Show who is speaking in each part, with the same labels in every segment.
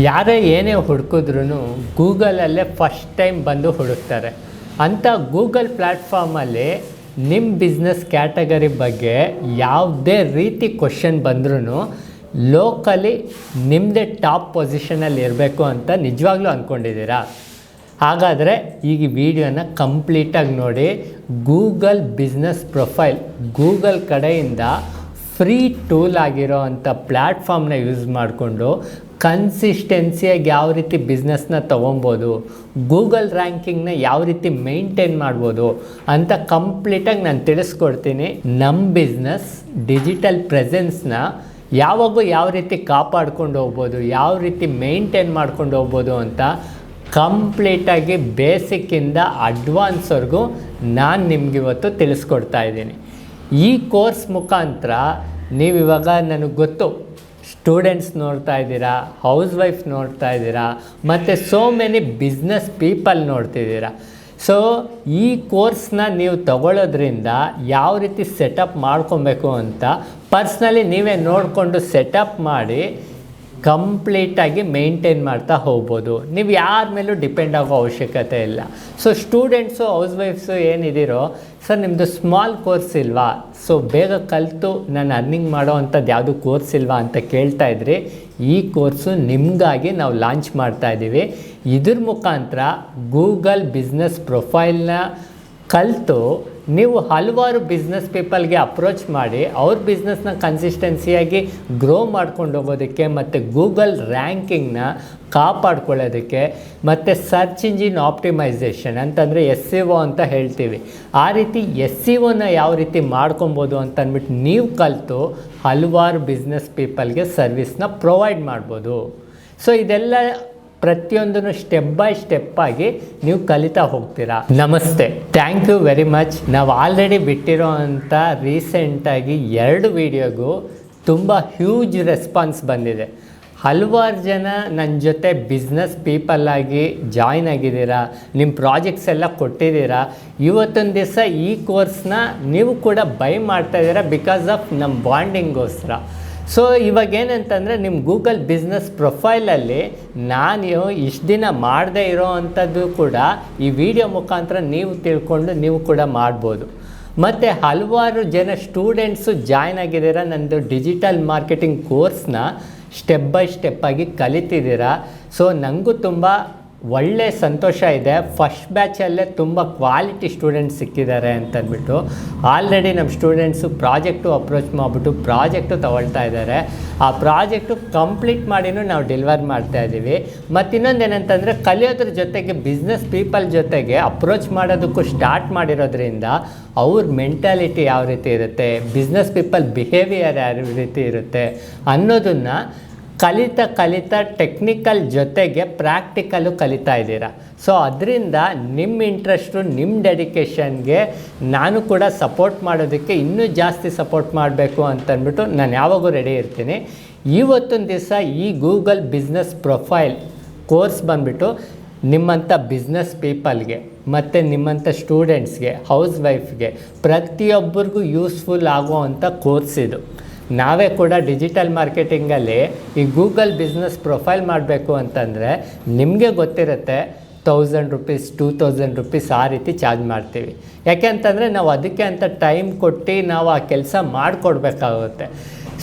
Speaker 1: ಯಾರೇ ಏನೇ ಹುಡುಕಿದ್ರೂ ಗೂಗಲಲ್ಲೇ first time ಬಂದು ಹುಡುಕ್ತಾರೆ. ಅಂಥ ಗೂಗಲ್ ಪ್ಲ್ಯಾಟ್ಫಾರ್ಮಲ್ಲಿ ನಿಮ್ಮ ಬಿಸ್ನೆಸ್ ಕ್ಯಾಟಗರಿ ಬಗ್ಗೆ ಯಾವುದೇ ರೀತಿ ಕ್ವಶನ್ ಬಂದ್ರೂ ಲೋಕಲಿ ನಿಮ್ಮದೇ ಟಾಪ್ ಪೊಸಿಷನಲ್ಲಿ ಇರಬೇಕು ಅಂತ ನಿಜವಾಗ್ಲೂ ಅಂದ್ಕೊಂಡಿದ್ದೀರಾ? ಹಾಗಾದರೆ ಈಗ ವಿಡಿಯೋನ ಕಂಪ್ಲೀಟಾಗಿ ನೋಡಿ. ಗೂಗಲ್ ಬಿಸ್ನೆಸ್ ಪ್ರೊಫೈಲ್ ಗೂಗಲ್ ಕಡೆಯಿಂದ ಫ್ರೀ ಟೂಲ್ ಆಗಿರೋ ಅಂಥ ಪ್ಲ್ಯಾಟ್ಫಾರ್ಮ್ನ ಯೂಸ್ ಮಾಡಿಕೊಂಡು ಕನ್ಸಿಸ್ಟೆನ್ಸಿಯಾಗಿ ಯಾವ ರೀತಿ ಬಿಸ್ನೆಸ್ನ ತೊಗೊಬೋದು, ಗೂಗಲ್ ರ್ಯಾಂಕಿಂಗ್ನ ಯಾವ ರೀತಿ ಮೇಂಟೈನ್ ಮಾಡ್ಬೋದು ಅಂತ ಕಂಪ್ಲೀಟಾಗಿ ನಾನು ತಿಳಿಸ್ಕೊಡ್ತೀನಿ. ನಮ್ಮ ಬಿಸ್ನೆಸ್ ಡಿಜಿಟಲ್ ಪ್ರೆಸೆನ್ಸ್ನ ಯಾವಾಗೂ ಯಾವ ರೀತಿ ಕಾಪಾಡ್ಕೊಂಡು ಹೋಗ್ಬೋದು, ಯಾವ ರೀತಿ ಮೇಂಟೈನ್ ಮಾಡ್ಕೊಂಡು ಹೋಗ್ಬೋದು ಅಂತ ಕಂಪ್ಲೀಟಾಗಿ ಬೇಸಿಕ್ಕಿಂದ ಅಡ್ವಾನ್ಸ್ವರೆಗೂ ನಾನು ನಿಮಗಿವತ್ತು ತಿಳಿಸ್ಕೊಡ್ತಾ ಇದ್ದೀನಿ. ಈ ಕೋರ್ಸ್ ಮುಖಾಂತರ ನೀವಿವಾಗ ನನಗೆ ಗೊತ್ತು ಸ್ಟೂಡೆಂಟ್ಸ್ ನೋಡ್ತಾ ಇದ್ದೀರಾ, ಹೌಸ್ ವೈಫ್ ನೋಡ್ತಾ ಇದ್ದೀರಾ, ಮತ್ತು ಸೋ ಮೆನಿ ಬಿಸ್ನೆಸ್ ಪೀಪಲ್ ನೋಡ್ತಿದ್ದೀರಾ. ಸೊ ಈ ಕೋರ್ಸ್ನ ನೀವು ತಗೊಳ್ಳೋದ್ರಿಂದ ಯಾವ ರೀತಿ ಸೆಟಪ್ ಮಾಡ್ಕೊಬೇಕು ಅಂತ ಪರ್ಸ್ನಲಿ ನೀವೇ ನೋಡಿಕೊಂಡು ಸೆಟಪ್ ಮಾಡಿ ಕಂಪ್ಲೀಟಾಗಿ ಮೇಂಟೈನ್ ಮಾಡ್ತಾ ಹೋಗ್ಬೋದು. ನೀವು ಯಾರ ಮೇಲೂ ಡಿಪೆಂಡ್ ಆಗೋ ಅವಶ್ಯಕತೆ ಇಲ್ಲ. ಸೊ ಸ್ಟೂಡೆಂಟ್ಸು, ಹೌಸ್ ವೈಫ್ಸು ಏನಿದ್ದೀರೋ, ಸರ್ ನಿಮ್ಮದು ಸ್ಮಾಲ್ ಕೋರ್ಸ್ ಇಲ್ವಾ, ಸೊ ಬೇಗ ಕಲಿತು ನಾನು ಅರ್ನಿಂಗ್ ಮಾಡೋ ಅಂಥದ್ದು ಯಾವುದು ಕೋರ್ಸ್ ಇಲ್ವಾ ಅಂತ ಕೇಳ್ತಾ ಇದ್ರಿ. ಈ ಕೋರ್ಸು ನಿಮಗಾಗಿ ನಾವು ಲಾಂಚ್ ಮಾಡ್ತಾಯಿದ್ದೀವಿ. ಇದ್ರ ಮುಖಾಂತರ ಗೂಗಲ್ ಬಿಸ್ನೆಸ್ ಪ್ರೊಫೈಲ್ನ ಕಲಿತು ನೀವು ಹಲವಾರು ಬಿಸ್ನೆಸ್ ಪೀಪಲ್ಗೆ ಅಪ್ರೋಚ್ ಮಾಡಿ ಅವ್ರ ಬಿಸ್ನೆಸ್ನ ಕನ್ಸಿಸ್ಟೆನ್ಸಿಯಾಗಿ ಗ್ರೋ ಮಾಡ್ಕೊಂಡು ಹೋಗೋದಕ್ಕೆ ಮತ್ತು ಗೂಗಲ್ ರ್ಯಾಂಕಿಂಗ್ನ ಕಾಪಾಡ್ಕೊಳ್ಳೋದಕ್ಕೆ ಮತ್ತು ಸರ್ಚ್ ಇಂಜಿನ್ ಆಪ್ಟಿಮೈಸೇಷನ್ ಅಂತಂದರೆ SEO ಅಂತ ಹೇಳ್ತೀವಿ. ಆ ರೀತಿ SEOನ ಯಾವ ರೀತಿ ಮಾಡ್ಕೊಬೋದು ಅಂತ ಅಂದ್ಬಿಟ್ಟು ನೀವು ಕಲಿತು ಹಲವಾರು ಬಿಸ್ನೆಸ್ ಪೀಪಲ್ಗೆ ಸರ್ವಿಸ್ನ ಪ್ರೊವೈಡ್ ಮಾಡ್ಬೋದು. ಸೊ ಇದೆಲ್ಲ ಪ್ರತಿಯೊಂದನ್ನು ಸ್ಟೆಪ್ ಬೈ ಸ್ಟೆಪ್ ಆಗಿ ನೀವು ಕಲಿತಾ ಹೋಗ್ತೀರಾ. ನಮಸ್ತೆ, ಥ್ಯಾಂಕ್ ಯು ವೆರಿ ಮಚ್. ನಾವು ಆಲ್ರೆಡಿ ಬಿಟ್ಟಿರೋ ಅಂಥ ರೀಸೆಂಟಾಗಿ 2 ವೀಡಿಯೋಗೂ ತುಂಬ ಹ್ಯೂಜ್ ರೆಸ್ಪಾನ್ಸ್ ಬಂದಿದೆ. ಹಲವಾರು ಜನ ನನ್ನ ಜೊತೆ ಬಿಸ್ನೆಸ್ ಪೀಪಲ್ಲಾಗಿ ಜಾಯ್ನ್ ಆಗಿದ್ದೀರಾ, ನಿಮ್ಮ ಪ್ರಾಜೆಕ್ಟ್ಸ್ ಎಲ್ಲ ಕೊಟ್ಟಿದ್ದೀರಾ. ಇವತ್ತೊಂದು ದಿವಸ ಈ ಕೋರ್ಸ್ನ ನೀವು ಕೂಡ ಬೈ ಮಾಡ್ತಾಯಿದ್ದೀರಾ ಬಿಕಾಸ್ ಆಫ್ ನಮ್ಮ ಬಾಂಡಿಂಗೋಸ್ಕರ. ಸೊ ಇವಾಗ ಏನಂತಂದರೆ ನಿಮ್ಮ ಗೂಗಲ್ ಬಿಸ್ನೆಸ್ ಪ್ರೊಫೈಲಲ್ಲಿ ನಾನು ಇಷ್ಟು ದಿನ ಮಾಡದೇ ಇರೋ ಅಂಥದ್ದು ಕೂಡ ಈ ವಿಡಿಯೋ ಮುಖಾಂತರ ನೀವು ತಿಳ್ಕೊಂಡು ನೀವು ಕೂಡ ಮಾಡ್ಬೋದು. ಮತ್ತು ಹಲವಾರು ಜನ ಸ್ಟೂಡೆಂಟ್ಸು ಜಾಯ್ನ್ ಆಗಿದ್ದೀರಾ, ನನ್ನದು ಡಿಜಿಟಲ್ ಮಾರ್ಕೆಟಿಂಗ್ ಕೋರ್ಸ್ನ ಸ್ಟೆಪ್ ಬೈ ಸ್ಟೆಪ್ ಆಗಿ ಕಲಿತಿದ್ದೀರಾ. ಸೊ ನನಗೂ ತುಂಬ ಒಳ್ಳೆ ಸಂತೋಷ ಇದೆ. ಫಸ್ಟ್ ಬ್ಯಾಚಲ್ಲೇ ತುಂಬ ಕ್ವಾಲಿಟಿ ಸ್ಟೂಡೆಂಟ್ಸ್ ಸಿಕ್ಕಿದ್ದಾರೆ ಅಂತಂದ್ಬಿಟ್ಟು ಆಲ್ರೆಡಿ ನಮ್ಮ ಸ್ಟೂಡೆಂಟ್ಸು ಪ್ರಾಜೆಕ್ಟು ಅಪ್ರೋಚ್ ಮಾಡಿಬಿಟ್ಟು ಪ್ರಾಜೆಕ್ಟು ತಗೊಳ್ತಾ ಇದ್ದಾರೆ. ಆ ಪ್ರಾಜೆಕ್ಟು ಕಂಪ್ಲೀಟ್ ಮಾಡಿನೂ ನಾವು ಡೆಲಿವರ್ ಮಾಡ್ತಾಯಿದ್ದೀವಿ. ಮತ್ತು ಇನ್ನೊಂದು ಏನಂತಂದರೆ ಕಲಿಯೋದ್ರ ಜೊತೆಗೆ ಬಿಸ್ನೆಸ್ ಪೀಪಲ್ ಜೊತೆಗೆ ಅಪ್ರೋಚ್ ಮಾಡೋದಕ್ಕೂ ಸ್ಟಾರ್ಟ್ ಮಾಡಿರೋದ್ರಿಂದ ಅವ್ರ ಮೆಂಟಾಲಿಟಿ ಯಾವ ರೀತಿ ಇರುತ್ತೆ, ಬಿಸ್ನೆಸ್ ಪೀಪಲ್ ಬಿಹೇವಿಯರ್ ಯಾವ ರೀತಿ ಇರುತ್ತೆ ಅನ್ನೋದನ್ನು ಕಲಿತಾ ಟೆಕ್ನಿಕಲ್ ಜೊತೆಗೆ ಪ್ರಾಕ್ಟಿಕಲ್ಲು ಕಲಿತಾ ಇದ್ದೀರಾ. ಸೊ ಅದರಿಂದ ನಿಮ್ಮ ಇಂಟ್ರೆಸ್ಟು, ನಿಮ್ಮ ಡೆಡಿಕೇಷನ್ಗೆ ನಾನು ಕೂಡ ಸಪೋರ್ಟ್ ಮಾಡೋದಕ್ಕೆ ಇನ್ನೂ ಜಾಸ್ತಿ ಸಪೋರ್ಟ್ ಮಾಡಬೇಕು ಅಂತಂದ್ಬಿಟ್ಟು ನಾನು ಯಾವಾಗೂ ರೆಡಿ ಇರ್ತೀನಿ. ಇವತ್ತೊಂದು ದಿವಸ ಈ ಗೂಗಲ್ ಬಿಸ್ನೆಸ್ ಪ್ರೊಫೈಲ್ ಕೋರ್ಸ್ ಬಂದುಬಿಟ್ಟು ನಿಮ್ಮಂಥ ಬಿಸ್ನೆಸ್ ಪೀಪಲ್ಗೆ ಮತ್ತು ನಿಮ್ಮಂಥ ಸ್ಟೂಡೆಂಟ್ಸ್ಗೆ, ಹೌಸ್ ವೈಫ್ಗೆ, ಪ್ರತಿಯೊಬ್ಬರಿಗೂ ಯೂಸ್ಫುಲ್ ಆಗುವಂಥ ಕೋರ್ಸ್ ಇದು. ನಾವೇ ಕೂಡ ಡಿಜಿಟಲ್ ಮಾರ್ಕೆಟಿಂಗಲ್ಲಿ ಈ ಗೂಗಲ್ ಬಿಸ್ನೆಸ್ ಪ್ರೊಫೈಲ್ ಮಾಡಬೇಕು ಅಂತಂದರೆ ನಿಮಗೆ ಗೊತ್ತಿರುತ್ತೆ 1000 ರೂಪೀಸ್ 2000 ರೂಪೀಸ್ ಆ ರೀತಿ ಚಾರ್ಜ್ ಮಾಡ್ತೀವಿ. ಯಾಕೆ ಅಂತಂದರೆ ನಾವು ಅದಕ್ಕೆ ಅಂತ ಟೈಮ್ ಕೊಟ್ಟು ನಾವು ಆ ಕೆಲಸ ಮಾಡಿಕೊಡ್ಬೇಕಾಗುತ್ತೆ.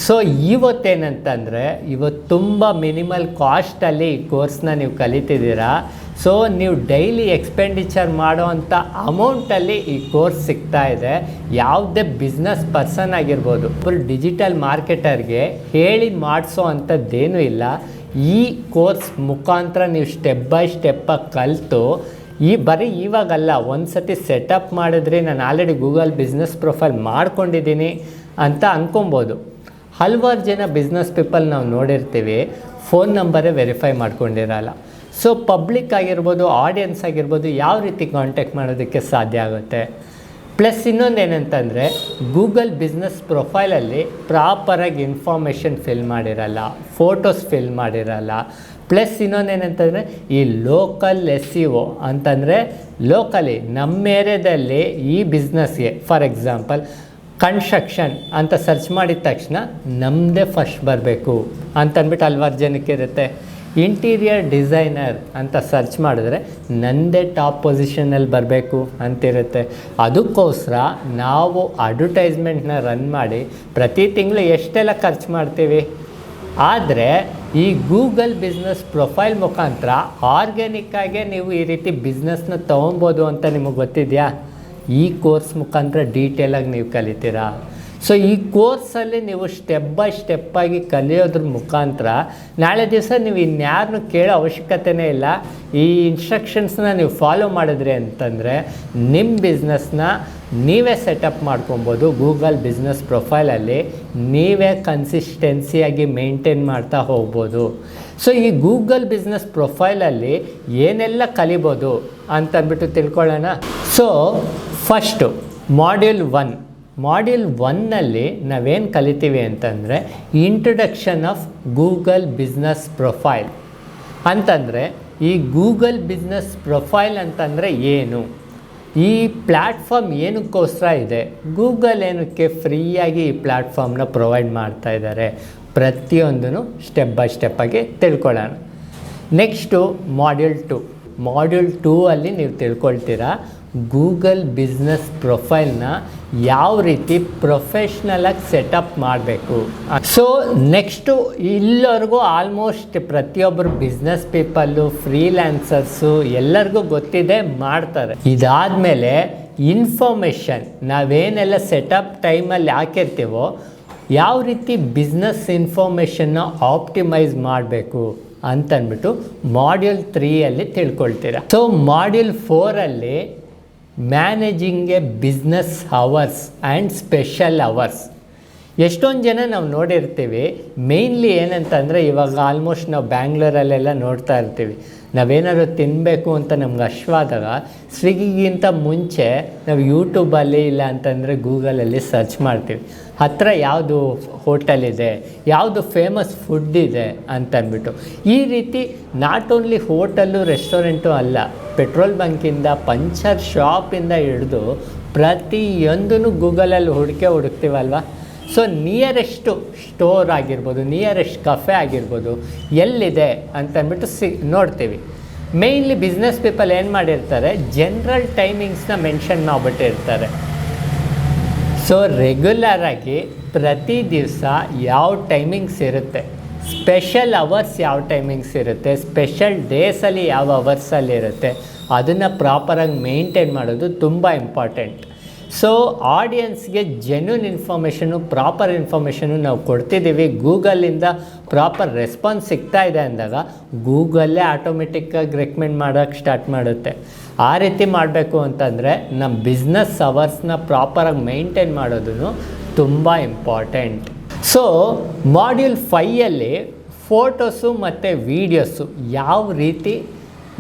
Speaker 1: ಸೊ ಇವತ್ತೇನಂತಂದರೆ ಇವತ್ತು ತುಂಬ ಮಿನಿಮಲ್ ಕಾಸ್ಟಲ್ಲಿ ಈ ಕೋರ್ಸ್ನ ನೀವು ಕಲಿತಿದ್ದೀರಾ. ಸೊ ನೀವು ಡೈಲಿ ಎಕ್ಸ್ಪೆಂಡಿಚರ್ ಮಾಡೋ ಅಂಥ ಅಮೌಂಟಲ್ಲಿ ಈ ಕೋರ್ಸ್ ಸಿಗ್ತಾ ಇದೆ. ಯಾವುದೇ ಬಿಸ್ನೆಸ್ ಪರ್ಸನ್ ಆಗಿರ್ಬೋದು, ಒಬ್ಬರು ಡಿಜಿಟಲ್ ಮಾರ್ಕೆಟರ್ಗೆ ಹೇಳಿ ಮಾಡಿಸೋ ಅಂಥದ್ದೇನೂ ಇಲ್ಲ. ಈ ಕೋರ್ಸ್ ಮುಖಾಂತರ ನೀವು ಸ್ಟೆಪ್ ಬೈ ಸ್ಟೆಪ್ಪಾಗಿ ಕಲಿತು ಬರೀ ಇವಾಗಲ್ಲ, ಒಂದು ಸತಿ ಸೆಟಪ್ ಮಾಡಿದ್ರೆ ನಾನು ಆಲ್ರೆಡಿ ಗೂಗಲ್ ಬಿಸ್ನೆಸ್ ಪ್ರೊಫೈಲ್ ಮಾಡ್ಕೊಂಡಿದ್ದೀನಿ ಅಂತ ಅಂದ್ಕೊಬೋದು. ಹಲವಾರು ಜನ ಬಿಸ್ನೆಸ್ ಪೀಪಲ್ ನಾವು ನೋಡಿರ್ತೀವಿ, ಫೋನ್ ನಂಬರೇ ವೆರಿಫೈ ಮಾಡ್ಕೊಂಡಿರಲ್ಲ. ಸೊ ಪಬ್ಲಿಕ್ ಆಗಿರ್ಬೋದು, ಆಡಿಯನ್ಸ್ ಆಗಿರ್ಬೋದು, ಯಾವ ರೀತಿ ಕಾಂಟ್ಯಾಕ್ಟ್ ಮಾಡೋದಕ್ಕೆ ಸಾಧ್ಯ ಆಗುತ್ತೆ. ಪ್ಲಸ್ ಇನ್ನೊಂದು ಏನಂತಂದರೆ ಗೂಗಲ್ ಬಿಸ್ನೆಸ್ ಪ್ರೊಫೈಲಲ್ಲಿ ಪ್ರಾಪರಾಗಿ ಇನ್ಫಾರ್ಮೇಷನ್ ಫಿಲ್ ಮಾಡಿರಲ್ಲ, ಫೋಟೋಸ್ ಫಿಲ್ ಮಾಡಿರಲ್ಲ. ಪ್ಲಸ್ ಇನ್ನೊಂದೇನಂತಂದರೆ ಈ ಲೋಕಲ್ SEO ಅಂತಂದರೆ ಲೋಕಲಿ ನಮ್ಮ ಏರಿಯಾದಲ್ಲಿ ಈ ಬಿಸ್ನೆಸ್ಗೆ ಫಾರ್ ಎಕ್ಸಾಂಪಲ್ ಕನ್ಸ್ಟ್ರಕ್ಷನ್ ಅಂತ ಸರ್ಚ್ ಮಾಡಿದ ತಕ್ಷಣ ನಮ್ಮದೇ ಫಸ್ಟ್ ಬರಬೇಕು ಅಂತಂದ್ಬಿಟ್ಟು ಹಲ್ವಾರು ಜನಕ್ಕೆ ಇರುತ್ತೆ. ಇಂಟೀರಿಯರ್ ಡಿಸೈನರ್ ಅಂತ ಸರ್ಚ್ ಮಾಡಿದ್ರೆ ನನ್ನದೇ ಟಾಪ್ ಪೊಸಿಷನಲ್ಲಿ ಬರಬೇಕು ಅಂತಿರುತ್ತೆ. ಅದಕ್ಕೋಸ್ಕರ ನಾವು ಅಡ್ವರ್ಟೈಸ್ಮೆಂಟ್ನ ರನ್ ಮಾಡಿ ಪ್ರತಿ ತಿಂಗಳು ಎಷ್ಟೆಲ್ಲ ಖರ್ಚು ಮಾಡ್ತೀವಿ. ಆದರೆ ಈ ಗೂಗಲ್ ಬಿಸ್ನೆಸ್ ಪ್ರೊಫೈಲ್ ಮುಖಾಂತರ ಆರ್ಗ್ಯಾನಿಕ್ಕಾಗೆ ನೀವು ಈ ರೀತಿ ಬಿಸ್ನೆಸ್ನ ತೊಗೊಬೋದು ಅಂತ ನಿಮಗೆ ಗೊತ್ತಿದೆಯಾ? ಈ ಕೋರ್ಸ್ ಮುಖಾಂತರ ಡೀಟೇಲಾಗಿ ನೀವು ಕಲಿತೀರಾ. ಸೊ ಈ ಕೋರ್ಸಲ್ಲಿ ನೀವು ಸ್ಟೆಪ್ ಬೈ ಸ್ಟೆಪ್ಪಾಗಿ ಕಲಿಯೋದ್ರ ಮುಖಾಂತರ ನಾಳೆ ದಿವಸ ನೀವು ಇನ್ಯಾರನ್ನೂ ಕೇಳೋ ಅವಶ್ಯಕತೆಯೇ ಇಲ್ಲ. ಈ ಇನ್ಸ್ಟ್ರಕ್ಷನ್ಸ್ನ ನೀವು ಫಾಲೋ ಮಾಡಿದ್ರಿ ಅಂತಂದರೆ ನಿಮ್ಮ ಬಿಸ್ನೆಸ್ನ ನೀವೇ ಸೆಟಪ್ ಮಾಡ್ಕೊಬೋದು. ಗೂಗಲ್ ಬಿಸ್ನೆಸ್ ಪ್ರೊಫೈಲಲ್ಲಿ ನೀವೇ ಕನ್ಸಿಸ್ಟೆನ್ಸಿಯಾಗಿ ಮೇಂಟೈನ್ ಮಾಡ್ತಾ ಹೋಗ್ಬೋದು. ಸೊ ಈ ಗೂಗಲ್ ಬಿಸ್ನೆಸ್ ಪ್ರೊಫೈಲಲ್ಲಿ ಏನೆಲ್ಲ ಕಲಿಬೋದು ಅಂತಂದ್ಬಿಟ್ಟು ತಿಳ್ಕೊಳ್ಳೋಣ. ಸೊ ಫಸ್ಟು ಮಾಡ್ಯೂಲ್ 1ನಲ್ಲಿ ನಾವೇನು ಕಲಿತೀವಿ ಅಂತಂದರೆ introduction of Google business profile. ಅಂತಂದರೆ ಈ ಗೂಗಲ್ ಬಿಸ್ನೆಸ್ ಪ್ರೊಫೈಲ್ ಅಂತಂದರೆ ಏನು, ಈ ಪ್ಲ್ಯಾಟ್ಫಾರ್ಮ್ ಏನಕ್ಕೋಸ್ಕರ ಇದೆ, ಗೂಗಲ್ ಏನಕ್ಕೆ ಫ್ರೀಯಾಗಿ ಈ ಪ್ಲ್ಯಾಟ್ಫಾರ್ಮ್ನ ಪ್ರೊವೈಡ್ ಮಾಡ್ತಾ ಇದ್ದಾರೆ, ಪ್ರತಿಯೊಂದೂ ಸ್ಟೆಪ್ ಬೈ ಸ್ಟೆಪ್ಪಾಗಿ ತಿಳ್ಕೊಳ್ಳೋಣ. ನೆಕ್ಸ್ಟು ಮಾಡ್ಯೂಲ್ 2 ಅಲ್ಲಿ ನೀವು ತಿಳ್ಕೊಳ್ತೀರಾ ಗೂಗಲ್ ಬಿಸ್ನೆಸ್ ಪ್ರೊಫೈಲ್ನ ಯಾವ ರೀತಿ ಪ್ರೊಫೆಷ್ನಲಾಗಿ ಸೆಟಪ್ ಮಾಡಬೇಕು. ಸೊ ನೆಕ್ಸ್ಟು ಇಲ್ಲಿವರೆಗೂ ಆಲ್ಮೋಸ್ಟ್ ಪ್ರತಿಯೊಬ್ಬರು ಬಿಸ್ನೆಸ್ ಪೀಪಲ್ಲು, ಫ್ರೀಲ್ಯಾನ್ಸರ್ಸು ಎಲ್ಲರಿಗೂ ಗೊತ್ತಿದೆ, ಮಾಡ್ತಾರೆ. ಇದಾದಮೇಲೆ ಇನ್ಫಾರ್ಮೇಷನ್ ನಾವೇನೆಲ್ಲ ಸೆಟಪ್ ಟೈಮಲ್ಲಿ ಹಾಕಿರ್ತೀವೋ ಯಾವ ರೀತಿ ಬಿಸ್ನೆಸ್ ಇನ್ಫಾರ್ಮೇಷನ್ನ ಆಪ್ಟಿಮೈಸ್ ಮಾಡಬೇಕು ಅಂತಂದ್ಬಿಟ್ಟು ಮಾಡ್ಯೂಲ್ 3ಅಲ್ಲಿ ತಿಳ್ಕೊಳ್ತೀರಾ. ಸೊ ಮಾಡ್ಯೂಲ್ 4ಅಲ್ಲಿ managing a business hours and special hours. ಎಷ್ಟೊಂದು ಜನ ನಾವು ನೋಡಿರ್ತೀವಿ, ಮೇಯ್ನ್ಲಿ ಏನಂತಂದರೆ ಇವಾಗ ಆಲ್ಮೋಸ್ಟ್ ನಾವು ಬ್ಯಾಂಗ್ಳೂರಲ್ಲೆಲ್ಲ ನೋಡ್ತಾ ಇರ್ತೀವಿ, ನಾವೇನಾದ್ರು ತಿನ್ನಬೇಕು ಅಂತ ನಮ್ಗೆ ಹಶ್ವಾದಾಗ ಸ್ವಿಗ್ಗಿಗಿಂತ ಮುಂಚೆ ನಾವು ಯೂಟ್ಯೂಬಲ್ಲಿ ಇಲ್ಲ ಅಂತಂದರೆ ಗೂಗಲಲ್ಲಿ ಸರ್ಚ್ ಮಾಡ್ತೀವಿ, ಹತ್ತಿರ ಯಾವುದು ಹೋಟೆಲ್ ಇದೆ, ಯಾವುದು ಫೇಮಸ್ ಫುಡ್ ಇದೆ ಅಂತಂದ್ಬಿಟ್ಟು. ಈ ರೀತಿ ನಾಟ್ ಓನ್ಲಿ ಹೋಟೆಲ್ಲು ರೆಸ್ಟೋರೆಂಟು ಅಲ್ಲ, ಪೆಟ್ರೋಲ್ ಬಂಕಿಂದ ಪಂಚರ್ ಶಾಪಿಂದ ಹಿಡಿದು ಪ್ರತಿಯೊಂದೂ ಗೂಗಲಲ್ಲಿ ಹುಡುಕ್ತೀವಲ್ವ. ಸೊ ನಿಯರೆಸ್ಟು ಸ್ಟೋರ್ ಆಗಿರ್ಬೋದು, ನಿಯರೆಸ್ಟ್ ಕಫೆ ಆಗಿರ್ಬೋದು, ಎಲ್ಲಿದೆ ಅಂತಂದ್ಬಿಟ್ಟು ನೋಡ್ತೀವಿ. ಮೇಯ್ನ್ಲಿ ಬಿಸ್ನೆಸ್ ಪೀಪಲ್ ಏನು ಮಾಡಿರ್ತಾರೆ, ಜನರಲ್ ಟೈಮಿಂಗ್ಸ್ನ ಮೆನ್ಷನ್ ಮಾಡಿಬಿಟ್ಟಿರ್ತಾರೆ. ಸೊ ರೆಗ್ಯುಲರಾಗಿ ಪ್ರತಿ ದಿವಸ ಯಾವ ಟೈಮಿಂಗ್ಸ್ ಇರುತ್ತೆ, ಸ್ಪೆಷಲ್ ಅವರ್ಸ್ ಯಾವ ಟೈಮಿಂಗ್ಸ್ ಇರುತ್ತೆ, ಸ್ಪೆಷಲ್ ಡೇಸಲ್ಲಿ ಯಾವ ಅವರ್ಸಲ್ಲಿ ಇರುತ್ತೆ, ಅದನ್ನು ಪ್ರಾಪರಾಗಿ ಮೇಂಟೈನ್ ಮಾಡೋದು ತುಂಬ ಇಂಪಾರ್ಟೆಂಟ್. ಸೊ ಆಡಿಯನ್ಸ್ಗೆ ಜೆನ್ಯೂನ್ ಇನ್ಫಾರ್ಮೇಷನು, ಪ್ರಾಪರ್ ಇನ್ಫಾರ್ಮೇಷನು ನಾವು ಕೊಡ್ತಿದ್ದೀವಿ, ಗೂಗಲಿಂದ ಪ್ರಾಪರ್ ರೆಸ್ಪಾನ್ಸ್ ಸಿಗ್ತಾ ಇದೆ ಅಂದಾಗ ಗೂಗಲ್ಲೇ ಆಟೋಮೆಟಿಕ್ಕಾಗಿ ರೆಕಮೆಂಡ್ ಮಾಡೋಕ್ಕೆ ಸ್ಟಾರ್ಟ್ ಮಾಡುತ್ತೆ. ಆ ರೀತಿ ಮಾಡಬೇಕು ಅಂತಂದರೆ ನಮ್ಮ ಬಿಸ್ನೆಸ್ ಅವರ್ಸ್ನ ಪ್ರಾಪರಾಗಿ ಮೇಂಟೈನ್ ಮಾಡೋದು ತುಂಬ ಇಂಪಾರ್ಟೆಂಟ್. ಸೊ ಮಾಡ್ಯೂಲ್ 5ಅಲ್ಲಿ ಫೋಟೋಸು ಮತ್ತು ವೀಡಿಯೋಸು ಯಾವ ರೀತಿ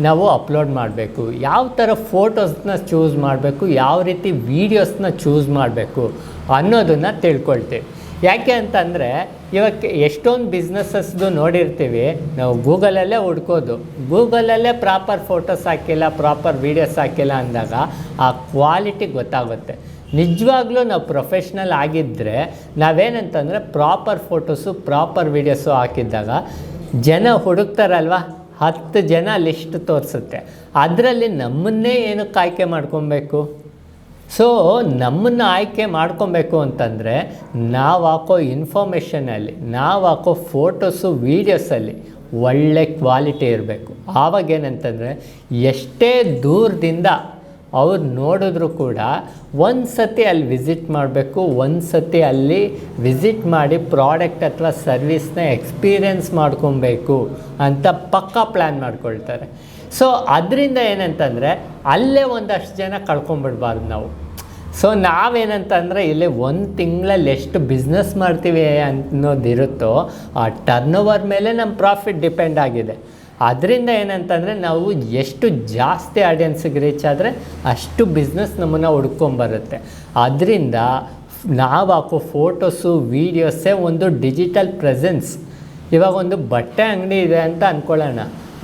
Speaker 1: ನಾವು ಅಪ್ಲೋಡ್ ಮಾಡಬೇಕು, ಯಾವ ಥರ ಫೋಟೋಸ್ನ ಚೂಸ್ ಮಾಡಬೇಕು, ಯಾವ ರೀತಿ ವೀಡಿಯೋಸ್ನ ಚೂಸ್ ಮಾಡಬೇಕು ಅನ್ನೋದನ್ನು ತಿಳ್ಕೊಳ್ತೀವಿ. ಯಾಕೆ ಅಂತಂದರೆ ಇವಾಗ ಎಷ್ಟೊಂದು ಬಿಸ್ನೆಸ್ಸಸ್ದು ನೋಡಿರ್ತೀವಿ ನಾವು, ಗೂಗಲಲ್ಲೇ ಹುಡ್ಕೋದು, ಗೂಗಲಲ್ಲೇ ಪ್ರಾಪರ್ ಫೋಟೋಸ್ ಹಾಕಿಲ್ಲ, ಪ್ರಾಪರ್ ವೀಡಿಯೋಸ್ ಹಾಕಿಲ್ಲ ಅಂದಾಗ ಆ ಕ್ವಾಲಿಟಿ ಗೊತ್ತಾಗುತ್ತೆ. ನಿಜವಾಗ್ಲೂ ನಾವು ಪ್ರೊಫೆಷ್ನಲ್ ಆಗಿದ್ದರೆ ನಾವೇನಂತಂದರೆ ಪ್ರಾಪರ್ ಫೋಟೋಸು, ಪ್ರಾಪರ್ ವೀಡಿಯೋಸು ಹಾಕಿದ್ದಾಗ ಜನ ಹುಡುಕ್ತಾರಲ್ವ, 10 ಜನ ಲಿಸ್ಟ್ ತೋರಿಸುತ್ತೆ, ಅದರಲ್ಲಿ ನಮ್ಮನ್ನೇ ಏನಕ್ಕೆ ಆಯ್ಕೆ ಮಾಡ್ಕೊಬೇಕು. ಸೊ ನಮ್ಮನ್ನು ಆಯ್ಕೆ ಮಾಡ್ಕೊಬೇಕು ಅಂತಂದರೆ ನಾವು ಹಾಕೋ ಇನ್ಫಾರ್ಮೇಷನಲ್ಲಿ, ನಾವು ಹಾಕೋ ಫೋಟೋಸು ವೀಡಿಯೋಸಲ್ಲಿ ಒಳ್ಳೆ ಕ್ವಾಲಿಟಿ ಇರಬೇಕು. ಆವಾಗೇನಂತಂದರೆ ಎಷ್ಟೇ ದೂರದಿಂದ ಅವ್ರು ನೋಡಿದ್ರು ಕೂಡ ಒಂದು ಸತಿ ಅಲ್ಲಿ ವಿಸಿಟ್ ಮಾಡಬೇಕು, ಒಂದು ಸತಿ ಅಲ್ಲಿ ವಿಸಿಟ್ ಮಾಡಿ ಪ್ರಾಡಕ್ಟ್ ಅಥವಾ ಸರ್ವಿಸ್ನ ಎಕ್ಸ್ಪೀರಿಯೆನ್ಸ್ ಮಾಡ್ಕೊಬೇಕು ಅಂತ ಪಕ್ಕಾ ಪ್ಲ್ಯಾನ್ ಮಾಡ್ಕೊಳ್ತಾರೆ. ಸೊ ಅದರಿಂದ ಏನಂತಂದರೆ ಅಲ್ಲೇ ಒಂದಷ್ಟು ಜನ ಕಳ್ಕೊಂಬಿಡ್ಬಾರ್ದು ನಾವು. ಸೊ ನಾವೇನಂತಂದರೆ ಇಲ್ಲಿ 1 ತಿಂಗಳಲ್ಲಿ ಎಷ್ಟು ಬಿಸ್ನೆಸ್ ಮಾಡ್ತೀವಿ ಅನ್ನೋದಿರುತ್ತೋ ಆ ಟರ್ನ್ ಓವರ್ ಮೇಲೆ ನಮ್ಮ ಪ್ರಾಫಿಟ್ ಡಿಪೆಂಡ್ ಆಗಿದೆ. ಅದರಿಂದ ಏನಂತಂದರೆ ನಾವು ಎಷ್ಟು ಜಾಸ್ತಿ ಆಡಿಯನ್ಸಿಗೆ ರೀಚ್ ಆದರೆ ಅಷ್ಟು ಬಿಸ್ನೆಸ್ ನಮ್ಮನ್ನು ಹುಡ್ಕೊಂಬರುತ್ತೆ. ಅದರಿಂದ ನಾವು ಹಾಕೋ ಫೋಟೋಸು ವೀಡಿಯೋಸೇ ಒಂದು ಡಿಜಿಟಲ್ ಪ್ರೆಸೆನ್ಸ್. ಇವಾಗ ಒಂದು ಬಟ್ಟೆ ಅಂಗಡಿ ಇದೆ ಅಂತ ಅಂದ್ಕೊಳ್ಳೋಣ,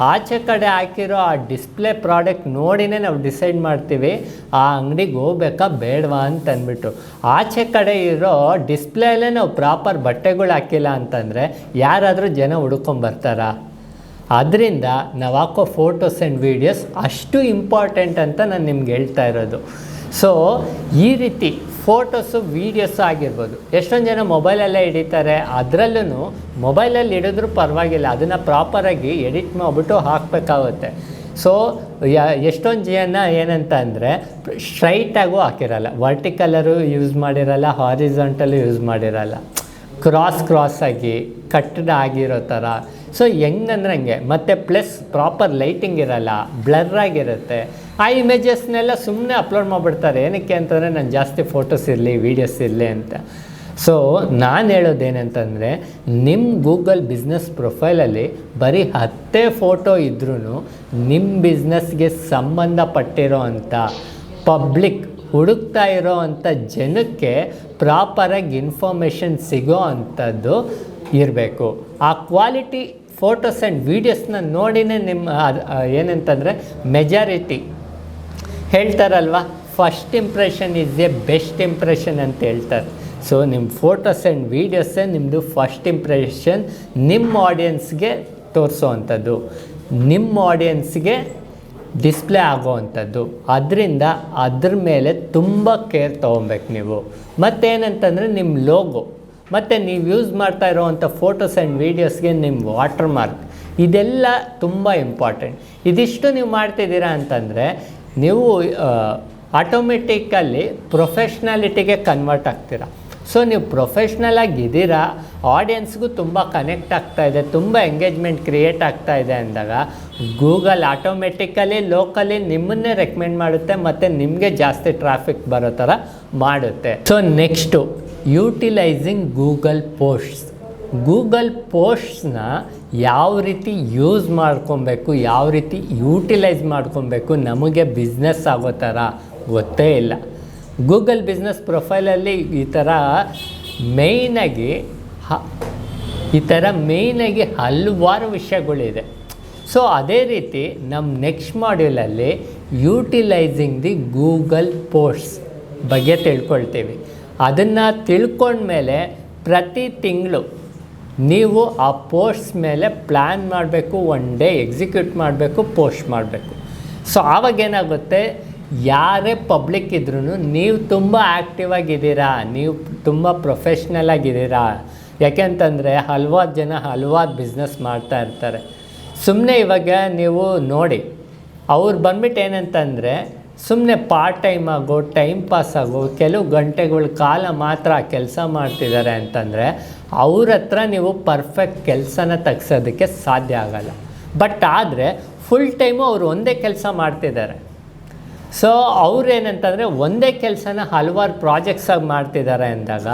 Speaker 1: ಆಚೆ ಕಡೆ ಹಾಕಿರೋ ಆ ಡಿಸ್ಪ್ಲೇ ಪ್ರಾಡಕ್ಟ್ ನೋಡಿನೇ ನಾವು ಡಿಸೈಡ್ ಮಾಡ್ತೀವಿ ಆ ಅಂಗಡಿಗೆ ಹೋಗ್ಬೇಕಾ ಬೇಡವಾ ಅಂತಂದ್ಬಿಟ್ಟು. ಆಚೆ ಕಡೆ ಇರೋ ಡಿಸ್ಪ್ಲೇಲೇ ನಾವು ಪ್ರಾಪರ್ ಬಟ್ಟೆಗಳು ಹಾಕಿಲ್ಲ ಅಂತಂದರೆ ಯಾರಾದರೂ ಜನ ಹುಡ್ಕೊಂಬರ್ತಾರಾ? ಅದರಿಂದ ನಾವು ಹಾಕೋ ಫೋಟೋಸ್ ಆ್ಯಂಡ್ ವೀಡಿಯೋಸ್ ಅಷ್ಟು ಇಂಪಾರ್ಟೆಂಟ್ ಅಂತ ನಾನು ನಿಮ್ಗೆ ಹೇಳ್ತಾ ಇರೋದು. ಸೊ ಈ ರೀತಿ ಫೋಟೋಸು ವೀಡಿಯೋಸು ಆಗಿರ್ಬೋದು, ಎಷ್ಟೊಂದು ಜನ ಮೊಬೈಲಲ್ಲೇ ಹಿಡಿತಾರೆ. ಅದರಲ್ಲೂ ಮೊಬೈಲಲ್ಲಿ ಹಿಡಿದ್ರೂ ಪರವಾಗಿಲ್ಲ, ಅದನ್ನು ಪ್ರಾಪರಾಗಿ ಎಡಿಟ್ ಮಾಡಿಬಿಟ್ಟು ಹಾಕಬೇಕಾಗುತ್ತೆ. ಸೊ ಎಷ್ಟೊಂದು ಜನ ಏನಂತ ಅಂದರೆ ಸ್ಟ್ರೈಟಾಗೂ ಹಾಕಿರಲ್ಲ, ವರ್ಟಿಕಲರು ಯೂಸ್ ಮಾಡಿರಲ್ಲ, ಹಾರಿಜಾಂಟಲು ಯೂಸ್ ಮಾಡಿರಲ್ಲ, ಕ್ರಾಸಾಗಿ ಕಟ್ಟಡ ಆಗಿರೋ ಥರ. ಸೊ ಹೆಂಗಂದ್ರೆ ಹಂಗೆ, ಮತ್ತು ಪ್ಲಸ್ ಪ್ರಾಪರ್ ಲೈಟಿಂಗ್ ಇರಲ್ಲ, ಬ್ಲರ್ ಆಗಿರುತ್ತೆ. ಆ ಇಮೇಜಸ್ನೆಲ್ಲ ಸುಮ್ಮನೆ ಅಪ್ಲೋಡ್ ಮಾಡಿಬಿಡ್ತಾರೆ. ಏನಕ್ಕೆ ಅಂತಂದರೆ ನಾನು ಜಾಸ್ತಿ ಫೋಟೋಸ್ ಇರಲಿ, ವೀಡಿಯೋಸ್ ಇರಲಿ ಅಂತ. ಸೊ ನಾನು ಹೇಳೋದೇನಂತಂದರೆ, ನಿಮ್ಮ ಗೂಗಲ್ ಬಿಸ್ನೆಸ್ ಪ್ರೊಫೈಲಲ್ಲಿ ಬರೀ 10 ಫೋಟೋ ಇದ್ರೂ ನಿಮ್ಮ ಬಿಸ್ನೆಸ್ಗೆ ಸಂಬಂಧಪಟ್ಟಿರೋ ಅಂಥ ಪಬ್ಲಿಕ್ ಹುಡುಕ್ತಾ ಇರೋ ಅಂಥ ಜನಕ್ಕೆ ಪ್ರಾಪರಾಗಿ ಇನ್ಫಾರ್ಮೇಷನ್ ಸಿಗೋ ಅಂಥದ್ದು ಇರಬೇಕು. ಆ ಕ್ವಾಲಿಟಿ ಫೋಟೋಸ್ ಆ್ಯಂಡ್ ವೀಡಿಯೋಸ್ನ ನೋಡಿನೇ ನಿಮ್ಮ ಏನಂತಂದರೆ ಮೆಜಾರಿಟಿ ಹೇಳ್ತಾರಲ್ವ, first impression is a best impression ಅಂತ ಹೇಳ್ತಾರೆ. ಸೊ ನಿಮ್ಮ ಫೋಟೋಸ್ ಆ್ಯಂಡ್ ವೀಡಿಯೋಸೇ ನಿಮ್ಮದು ಫಸ್ಟ್ ಇಂಪ್ರೆಷನ್ ನಿಮ್ಮ ಆಡಿಯನ್ಸ್ಗೆ ತೋರಿಸೋ ಅಂಥದ್ದು, ನಿಮ್ಮ ಆಡಿಯನ್ಸ್ಗೆ ಡಿಸ್ಪ್ಲೇ ಆಗೋವಂಥದ್ದು. ಅದರಿಂದ ಅದ್ರ ಮೇಲೆ ತುಂಬ ಕೇರ್ ತೊಗೊಬೇಕು ನೀವು. ಮತ್ತೇನಂತಂದರೆ ನಿಮ್ಮ ಲೋಗೋ, ಮತ್ತು ನೀವು ಯೂಸ್ ಮಾಡ್ತಾ ಇರೋವಂಥ ಫೋಟೋಸ್ ಆ್ಯಂಡ್ ವೀಡಿಯೋಸ್ಗೆ ನಿಮ್ಮ ವಾಟರ್ ಮಾರ್ಕ್, ಇದೆಲ್ಲ ತುಂಬ ಇಂಪಾರ್ಟೆಂಟ್. ಇದಿಷ್ಟು ನೀವು ಮಾಡ್ತಿದ್ದೀರಾ ಅಂತಂದರೆ ನೀವು ಆಟೋಮೆಟಿಕಲ್ಲಿ ಪ್ರೊಫೆಷ್ನಾಲಿಟಿಗೆ ಕನ್ವರ್ಟ್ ಆಗ್ತೀರಾ. ಸೊ ನೀವು ಪ್ರೊಫೆಷ್ನಲ್ ಆಗಿದ್ದೀರಾ, ಆಡಿಯನ್ಸ್ಗೂ ತುಂಬ ಕನೆಕ್ಟ್ ಆಗ್ತಾಯಿದೆ, ತುಂಬ ಎಂಗೇಜ್ಮೆಂಟ್ ಕ್ರಿಯೇಟ್ ಆಗ್ತಾಯಿದೆ ಅಂದಾಗ ಗೂಗಲ್ ಆಟೋಮೆಟಿಕಲಿ ಲೋಕಲಿ ನಿಮ್ಮನ್ನೇ ರೆಕಮೆಂಡ್ ಮಾಡುತ್ತೆ ಮತ್ತು ನಿಮಗೆ ಜಾಸ್ತಿ ಟ್ರಾಫಿಕ್ ಬರೋ ಥರ ಮಾಡುತ್ತೆ. So next utilising Google posts. Google ಪೋಸ್ಟ್ಸ್ನ ಯಾವ ರೀತಿ ಯೂಸ್ ಮಾಡ್ಕೊಬೇಕು, ಯಾವ ರೀತಿ ಯೂಟಿಲೈಸ್ ಮಾಡ್ಕೊಬೇಕು, ನಮಗೆ ಬಿಸ್ನೆಸ್ ಆಗೋ ಥರ ಗೊತ್ತೇ ಇಲ್ಲ. ಗೂಗಲ್ ಬಿಸ್ನೆಸ್ ಪ್ರೊಫೈಲಲ್ಲಿ ಈ ಥರ ಮೇಯ್ನಾಗಿ ಹಲವಾರು ವಿಷಯಗಳಿದೆ. ಸೊ ಅದೇ ರೀತಿ ನಮ್ಮ ನೆಕ್ಸ್ಟ್ ಮಾಡ್ಯೂಲಲ್ಲಿ ಯೂಟಿಲೈಸಿಂಗ್ ದಿ ಗೂಗಲ್ ಪೋಸ್ಟ್ಸ್ ಬಗ್ಗೆ ತಿಳ್ಕೊಳ್ತೀವಿ. ಅದನ್ನು ತಿಳ್ಕೊಂಡ್ಮೇಲೆ ಪ್ರತಿ ತಿಂಗಳು ನೀವು ಆ ಪೋಸ್ಟ್ಸ್ ಮೇಲೆ ಪ್ಲ್ಯಾನ್ ಮಾಡಬೇಕು, ಒನ್ ಡೇ ಎಕ್ಸಿಕ್ಯೂಟ್ ಮಾಡಬೇಕು, ಪೋಸ್ಟ್ ಮಾಡಬೇಕು. ಸೊ ಆವಾಗೇನಾಗುತ್ತೆ, ಯಾರೇ ಪಬ್ಲಿಕ್ ಇದ್ರೂ ನೀವು ತುಂಬ ಆ್ಯಕ್ಟಿವ್ ಆಗಿದ್ದೀರಾ, ನೀವು ತುಂಬ ಪ್ರೊಫೆಷ್ನಲ್ ಆಗಿದ್ದೀರಾ. ಯಾಕೆಂತಂದರೆ ಹಲವಾರು ಜನ ಹಲವಾರು ಬಿಸ್ನೆಸ್ ಮಾಡ್ತಾ ಇರ್ತಾರೆ. ಸುಮ್ಮನೆ ಇವಾಗ ನೀವು ನೋಡಿ, ಅವ್ರು ಬಂದ್ಬಿಟ್ಟು ಏನಂತಂದರೆ ಸುಮ್ಮನೆ ಪಾರ್ಟ್ ಟೈಮ್ ಆಗೋ, ಟೈಮ್ ಪಾಸ್ ಆಗೋ, ಕೆಲವು ಗಂಟೆಗಳ ಕಾಲ ಮಾತ್ರ ಕೆಲಸ ಮಾಡ್ತಿದ್ದಾರೆ ಅಂತಂದರೆ ಅವ್ರ ಹತ್ರ ನೀವು ಪರ್ಫೆಕ್ಟ್ ಕೆಲಸನ ತೆಗ್ಸೋದಕ್ಕೆ ಸಾಧ್ಯ ಆಗಲ್ಲ. ಬಟ್ ಆದರೆ ಫುಲ್ ಟೈಮು ಅವರು ಒಂದೇ ಕೆಲಸ ಮಾಡ್ತಿದ್ದಾರೆ. ಸೊ ಅವ್ರೇನಂತಂದರೆ ಒಂದೇ ಕೆಲಸನ ಹಲವಾರು ಪ್ರಾಜೆಕ್ಟ್ಸಾಗಿ ಮಾಡ್ತಿದ್ದಾರೆ ಅಂದಾಗ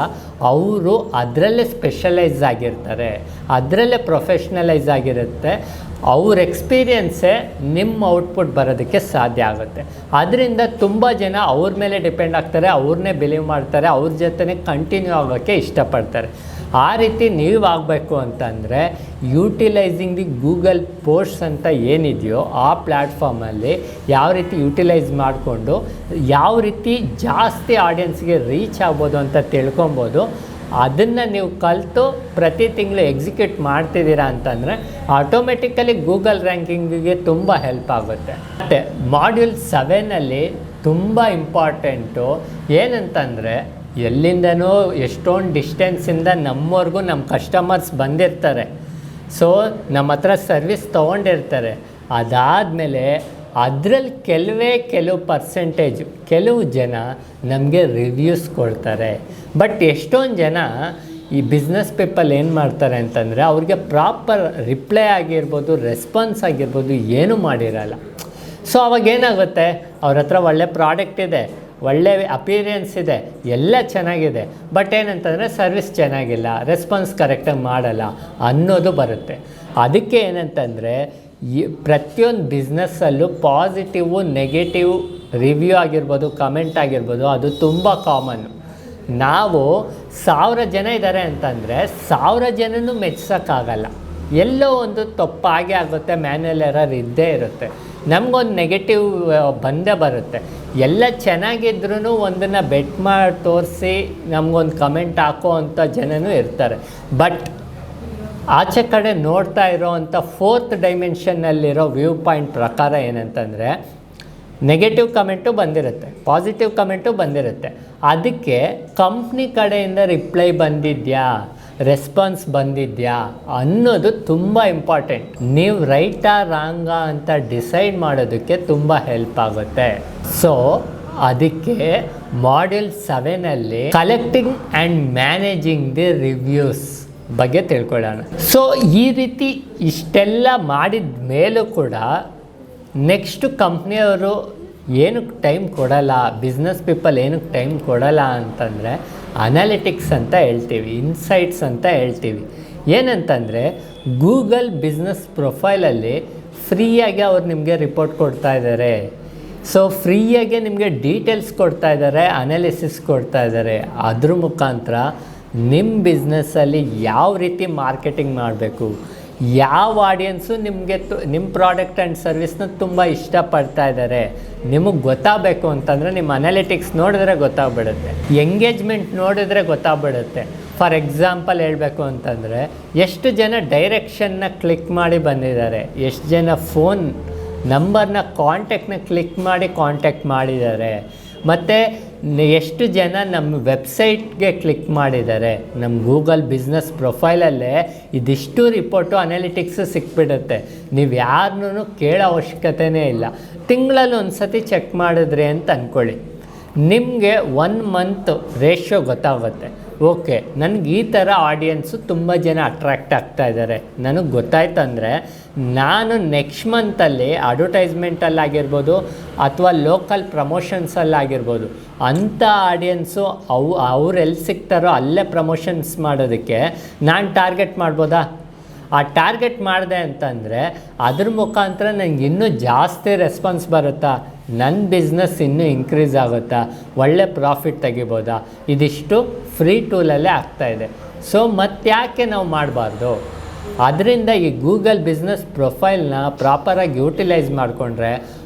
Speaker 1: ಅವರು ಅದರಲ್ಲೇ ಸ್ಪೆಷಲೈಸ್ ಆಗಿರ್ತಾರೆ, ಅದರಲ್ಲೇ ಪ್ರೊಫೆಷ್ನಲೈಸ್ ಆಗಿರುತ್ತೆ. ಅವ್ರ ಎಕ್ಸ್ಪೀರಿಯನ್ಸೇ ನಿಮ್ಮ ಔಟ್ಪುಟ್ ಬರೋದಕ್ಕೆ ಸಾಧ್ಯ ಆಗುತ್ತೆ. ಅದರಿಂದ ತುಂಬ ಜನ ಅವ್ರ ಮೇಲೆ ಡಿಪೆಂಡ್ ಆಗ್ತಾರೆ, ಅವ್ರನ್ನೇ ಬಿಲೀವ್ ಮಾಡ್ತಾರೆ, ಅವ್ರ ಜೊತೆನೇ ಕಂಟಿನ್ಯೂ ಆಗೋಕ್ಕೆ ಇಷ್ಟಪಡ್ತಾರೆ. ಆ ರೀತಿ ನೀವು ಆಗಬೇಕು ಅಂತಂದರೆ ಯೂಟಿಲೈಸಿಂಗ್ ದಿ ಗೂಗಲ್ ಪೋಸ್ಟ್ಸ್ ಅಂತ ಏನಿದೆಯೋ ಆ ಪ್ಲ್ಯಾಟ್ಫಾರ್ಮಲ್ಲಿ ಯಾವ ರೀತಿ ಯೂಟಿಲೈಸ್ ಮಾಡಿಕೊಂಡು ಯಾವ ರೀತಿ ಜಾಸ್ತಿ ಆಡಿಯನ್ಸ್ಗೆ ರೀಚ್ ಆಗ್ಬೋದು ಅಂತ ತಿಳ್ಕೊಬೋದು. ಅದನ್ನು ನೀವು ಕಲಿತು ಪ್ರತಿ ತಿಂಗಳು ಎಕ್ಸಿಕ್ಯೂಟ್ ಮಾಡ್ತಿದ್ದೀರಾ ಅಂತಂದರೆ ಆಟೋಮೆಟಿಕಲಿ ಗೂಗಲ್ ರ್ಯಾಂಕಿಂಗಿಗೆ ತುಂಬ ಹೆಲ್ಪ್ ಆಗುತ್ತೆ. ಮತ್ತು ಮಾಡ್ಯೂಲ್ 7ಅಲ್ಲಿ ತುಂಬ ಇಂಪಾರ್ಟೆಂಟು ಏನಂತಂದರೆ, ಎಲ್ಲಿಂದನೋ ಎಷ್ಟೊಂದು ಡಿಸ್ಟೆನ್ಸಿಂದ ನಮ್ಮವರೆಗೂ ನಮ್ಮ ಕಸ್ಟಮರ್ಸ್ ಬಂದಿರ್ತಾರೆ. ಸೊ ನಮ್ಮ ಹತ್ರ ಸರ್ವಿಸ್ ತೊಗೊಂಡಿರ್ತಾರೆ. ಅದಾದಮೇಲೆ ಅದರಲ್ಲಿ ಕೆಲವು ಪರ್ಸೆಂಟೇಜು ಕೆಲವು ಜನ ನಮಗೆ ರಿವ್ಯೂಸ್ ಕೊಡ್ತಾರೆ. ಬಟ್ ಎಷ್ಟೊಂದು ಜನ ಈ ಬಿಸ್ನೆಸ್ ಪೀಪಲ್ ಏನು ಮಾಡ್ತಾರೆ ಅಂತಂದರೆ ಅವ್ರಿಗೆ ಪ್ರಾಪರ್ ರಿಪ್ಲೈ ಆಗಿರ್ಬೋದು, ರೆಸ್ಪಾನ್ಸ್ ಆಗಿರ್ಬೋದು ಏನೂ ಮಾಡಿರಲ್ಲ. ಸೊ ಅವಾಗೇನಾಗುತ್ತೆ, ಅವ್ರ ಹತ್ರ ಒಳ್ಳೆ ಪ್ರಾಡಕ್ಟ್ ಇದೆ, ಒಳ್ಳೆ ಅಪಿಯರೆನ್ಸ್ ಇದೆ, ಎಲ್ಲ ಚೆನ್ನಾಗಿದೆ, ಬಟ್ ಏನಂತಂದರೆ ಸರ್ವಿಸ್ ಚೆನ್ನಾಗಿಲ್ಲ, ರೆಸ್ಪಾನ್ಸ್ ಕರೆಕ್ಟಾಗಿ ಮಾಡಲ್ಲ ಅನ್ನೋದು ಬರುತ್ತೆ. ಅದಕ್ಕೆ ಏನಂತಂದರೆ ಪ್ರತಿಯೊಂದು ಬಿಸ್ನೆಸ್ಸಲ್ಲೂ ಪಾಸಿಟಿವು ನೆಗೆಟಿವ್ ರಿವ್ಯೂ ಆಗಿರ್ಬೋದು, ಕಮೆಂಟ್ ಆಗಿರ್ಬೋದು, ಅದು ತುಂಬ ಕಾಮನ್ನು. ನಾವು 1000 ಜನ ಇದ್ದಾರೆ ಅಂತಂದರೆ 1000 ಜನನೂ ಮೆಚ್ಚೋಕ್ಕಾಗಲ್ಲ. ಎಲ್ಲೋ ಒಂದು ತಪ್ಪಾಗೆ ಆಗುತ್ತೆ, ಮ್ಯಾನ್ಯಲ್ ಎರರ್ ಇದ್ದೇ ಇರುತ್ತೆ, ನಮಗೊಂದು ನೆಗೆಟಿವ್ ಬಂದೇ ಬರುತ್ತೆ. ಎಲ್ಲ ಚೆನ್ನಾಗಿದ್ರೂ ಒಂದನ್ನು ಬೆಟ್ ಮಾಡಿ ತೋರಿಸಿ ನಮಗೊಂದು ಕಮೆಂಟ್ ಹಾಕೋ ಅಂಥ ಜನನೂ ಇರ್ತಾರೆ. ಬಟ್ ಆಚೆ ಕಡೆ ನೋಡ್ತಾ ಇರೋವಂಥ ಫೋರ್ತ್ ಡೈಮೆನ್ಷನ್ನಲ್ಲಿರೋ ವ್ಯೂ ಪಾಯಿಂಟ್ ಪ್ರಕಾರ ಏನಂತಂದರೆ ನೆಗೆಟಿವ್ ಕಮೆಂಟು ಬಂದಿರುತ್ತೆ, ಪಾಸಿಟಿವ್ ಕಮೆಂಟು ಬಂದಿರುತ್ತೆ. ಅದಕ್ಕೆ ಕಂಪ್ನಿ ಕಡೆಯಿಂದ ರಿಪ್ಲೈ ಬಂದಿದೆಯಾ, ರೆಸ್ಪಾನ್ಸ್ ಬಂದಿದೆಯಾ ಅನ್ನೋದು ತುಂಬ ಇಂಪಾರ್ಟೆಂಟ್. ನೀವು ರೈಟಾ ರಾಂಗಾ ಅಂತ ಡಿಸೈಡ್ ಮಾಡೋದಕ್ಕೆ ತುಂಬ ಹೆಲ್ಪ್ ಆಗುತ್ತೆ. ಸೊ ಅದಕ್ಕೆ ಮಾಡ್ಯೂಲ್ 7ಅಲ್ಲಿ collecting and managing the reviews ಬಗ್ಗೆ ತಿಳ್ಕೊಳ್ಳೋಣ. ಸೊ ಈ ರೀತಿ ಇಷ್ಟೆಲ್ಲ ಮಾಡಿದ ಮೇಲೂ ಕೂಡ ನೆಕ್ಸ್ಟು ಕಂಪ್ನಿಯವರು ಏನಕ್ಕೆ ಟೈಮ್ ಕೊಡಲ್ಲ, ಬಿಸ್ನೆಸ್ ಪೀಪಲ್ ಏನಕ್ಕೆ ಟೈಮ್ ಕೊಡಲ್ಲ ಅಂತಂದರೆ ಅನಾಲಿಟಿಕ್ಸ್ ಅಂತ ಹೇಳ್ತೀವಿ, ಇನ್ಸೈಟ್ಸ್ ಅಂತ ಹೇಳ್ತೀವಿ. ಏನಂತಂದರೆ ಗೂಗಲ್ ಬಿಸ್ನೆಸ್ ಪ್ರೊಫೈಲಲ್ಲಿ ಫ್ರೀಯಾಗಿ ಅವ್ರು ನಿಮಗೆ ರಿಪೋರ್ಟ್ ಕೊಡ್ತಾ ಇದ್ದಾರೆ. ಸೊ ಫ್ರೀಯಾಗೆ ನಿಮಗೆ ಡೀಟೇಲ್ಸ್ ಕೊಡ್ತಾ ಇದ್ದಾರೆ, ಅನಾಲಿಸಿಸ್ ಕೊಡ್ತಾ ಇದ್ದಾರೆ. ಅದ್ರ ಮುಖಾಂತರ ನಿಮ್ಮ ಬಿಸ್ನೆಸ್ಸಲ್ಲಿ ಯಾವ ರೀತಿ ಮಾರ್ಕೆಟಿಂಗ್ ಮಾಡಬೇಕು, ಯಾವ ಆಡಿಯನ್ಸು ನಿಮಗೆ ನಿಮ್ಮ ಪ್ರಾಡಕ್ಟ್ ಆ್ಯಂಡ್ ಸರ್ವಿಸ್ನ ತುಂಬ ಇಷ್ಟಪಡ್ತಾ ಇದ್ದಾರೆ ನಿಮಗೆ ಗೊತ್ತಾಗಬೇಕು ಅಂತಂದರೆ ನಿಮ್ಮ ಅನಾಲಿಟಿಕ್ಸ್ ನೋಡಿದ್ರೆ ಗೊತ್ತಾಗ್ಬಿಡುತ್ತೆ, ಎಂಗೇಜ್ಮೆಂಟ್ ನೋಡಿದ್ರೆ ಗೊತ್ತಾಗ್ಬಿಡುತ್ತೆ. ಫಾರ್ ಎಕ್ಸಾಂಪಲ್ ಹೇಳಬೇಕು ಅಂತಂದರೆ ಎಷ್ಟು ಜನ ಡೈರೆಕ್ಷನ್ನ ಕ್ಲಿಕ್ ಮಾಡಿ ಬಂದಿದ್ದಾರೆ, ಎಷ್ಟು ಜನ ಫೋನ್ ನಂಬರ್ನ ಕಾಂಟ್ಯಾಕ್ಟ್ನ ಕ್ಲಿಕ್ ಮಾಡಿ ಕಾಂಟ್ಯಾಕ್ಟ್ ಮಾಡಿದ್ದಾರೆ, ಮತ್ತು ಎಷ್ಟು ಜನ ನಮ್ಮ ವೆಬ್ಸೈಟ್ಗೆ ಕ್ಲಿಕ್ ಮಾಡಿದ್ದಾರೆ. ನಮ್ಮ ಗೂಗಲ್ ಬಿಸ್ನೆಸ್ ಪ್ರೊಫೈಲಲ್ಲೇ ಇದಿಷ್ಟು ರಿಪೋರ್ಟು ಅನಾಲಿಟಿಕ್ಸು ಸಿಕ್ಬಿಡುತ್ತೆ. ನೀವು ಯಾರನ್ನೂ ಕೇಳೋ ಅವಶ್ಯಕತೆಯೇ ಇಲ್ಲ. ತಿಂಗಳಲ್ಲಿ ಒಂದು ಸತಿ ಚೆಕ್ ಮಾಡಿದ್ರಿ ಅಂತ ಅಂದ್ಕೊಳ್ಳಿ, ನಿಮಗೆ 1 ಮಂತ್ ರೇಷಿಯೋ ಗೊತ್ತಾಗುತ್ತೆ. ಓಕೆ, ನನಗೆ ಈ ಥರ ಆಡಿಯನ್ಸು ತುಂಬ ಜನ ಅಟ್ರ್ಯಾಕ್ಟ್ ಆಗ್ತಾ ಇದ್ದಾರೆ, ನನಗೆ ಗೊತ್ತಾಯ್ತಂದರೆ ನಾನು ನೆಕ್ಸ್ಟ್ ಮಂತಲ್ಲಿ ಅಡ್ವರ್ಟೈಸ್ಮೆಂಟಲ್ಲಾಗಿರ್ಬೋದು ಅಥವಾ ಲೋಕಲ್ ಪ್ರಮೋಷನ್ಸಲ್ಲಾಗಿರ್ಬೋದು ಅಂಥ ಆಡಿಯನ್ಸು ಅವ್ರು ಎಲ್ಲಿ ಸಿಗ್ತಾರೋ ಅಲ್ಲೇ ಪ್ರಮೋಷನ್ಸ್ ಮಾಡೋದಕ್ಕೆ ನಾನು ಟಾರ್ಗೆಟ್ ಮಾಡ್ಬೋದಾ? ಆ ಟಾರ್ಗೆಟ್ ಮಾಡಿದೆ ಅಂತಂದರೆ ಅದ್ರ ಮುಖಾಂತರ ನನಗೆ ಇನ್ನೂ ಜಾಸ್ತಿ ರೆಸ್ಪಾನ್ಸ್ ಬರುತ್ತಾ, ನನ್ನ ಬಿಸ್ನೆಸ್ ಇನ್ನೂ ಇನ್ಕ್ರೀಸ್ ಆಗುತ್ತಾ, ಒಳ್ಳೆ ಪ್ರಾಫಿಟ್ ತೆಗಿಬೋದಾ? ಇದಿಷ್ಟು ಫ್ರೀ ಟೂಲಲ್ಲೇ ಆಗ್ತಾಯಿದೆ. ಸೊ ಮತ್ತ್ಯಾಕೆ ನಾವು ಮಾಡಬಾರ್ದು? ಅದರಿಂದ ಈ ಗೂಗಲ್ ಬಿಸ್ನೆಸ್ ಪ್ರೊಫೈಲ್ನ ಪ್ರಾಪರಾಗಿ ಯೂಟಿಲೈಸ್ ಮಾಡಿಕೊಂಡ್ರೆ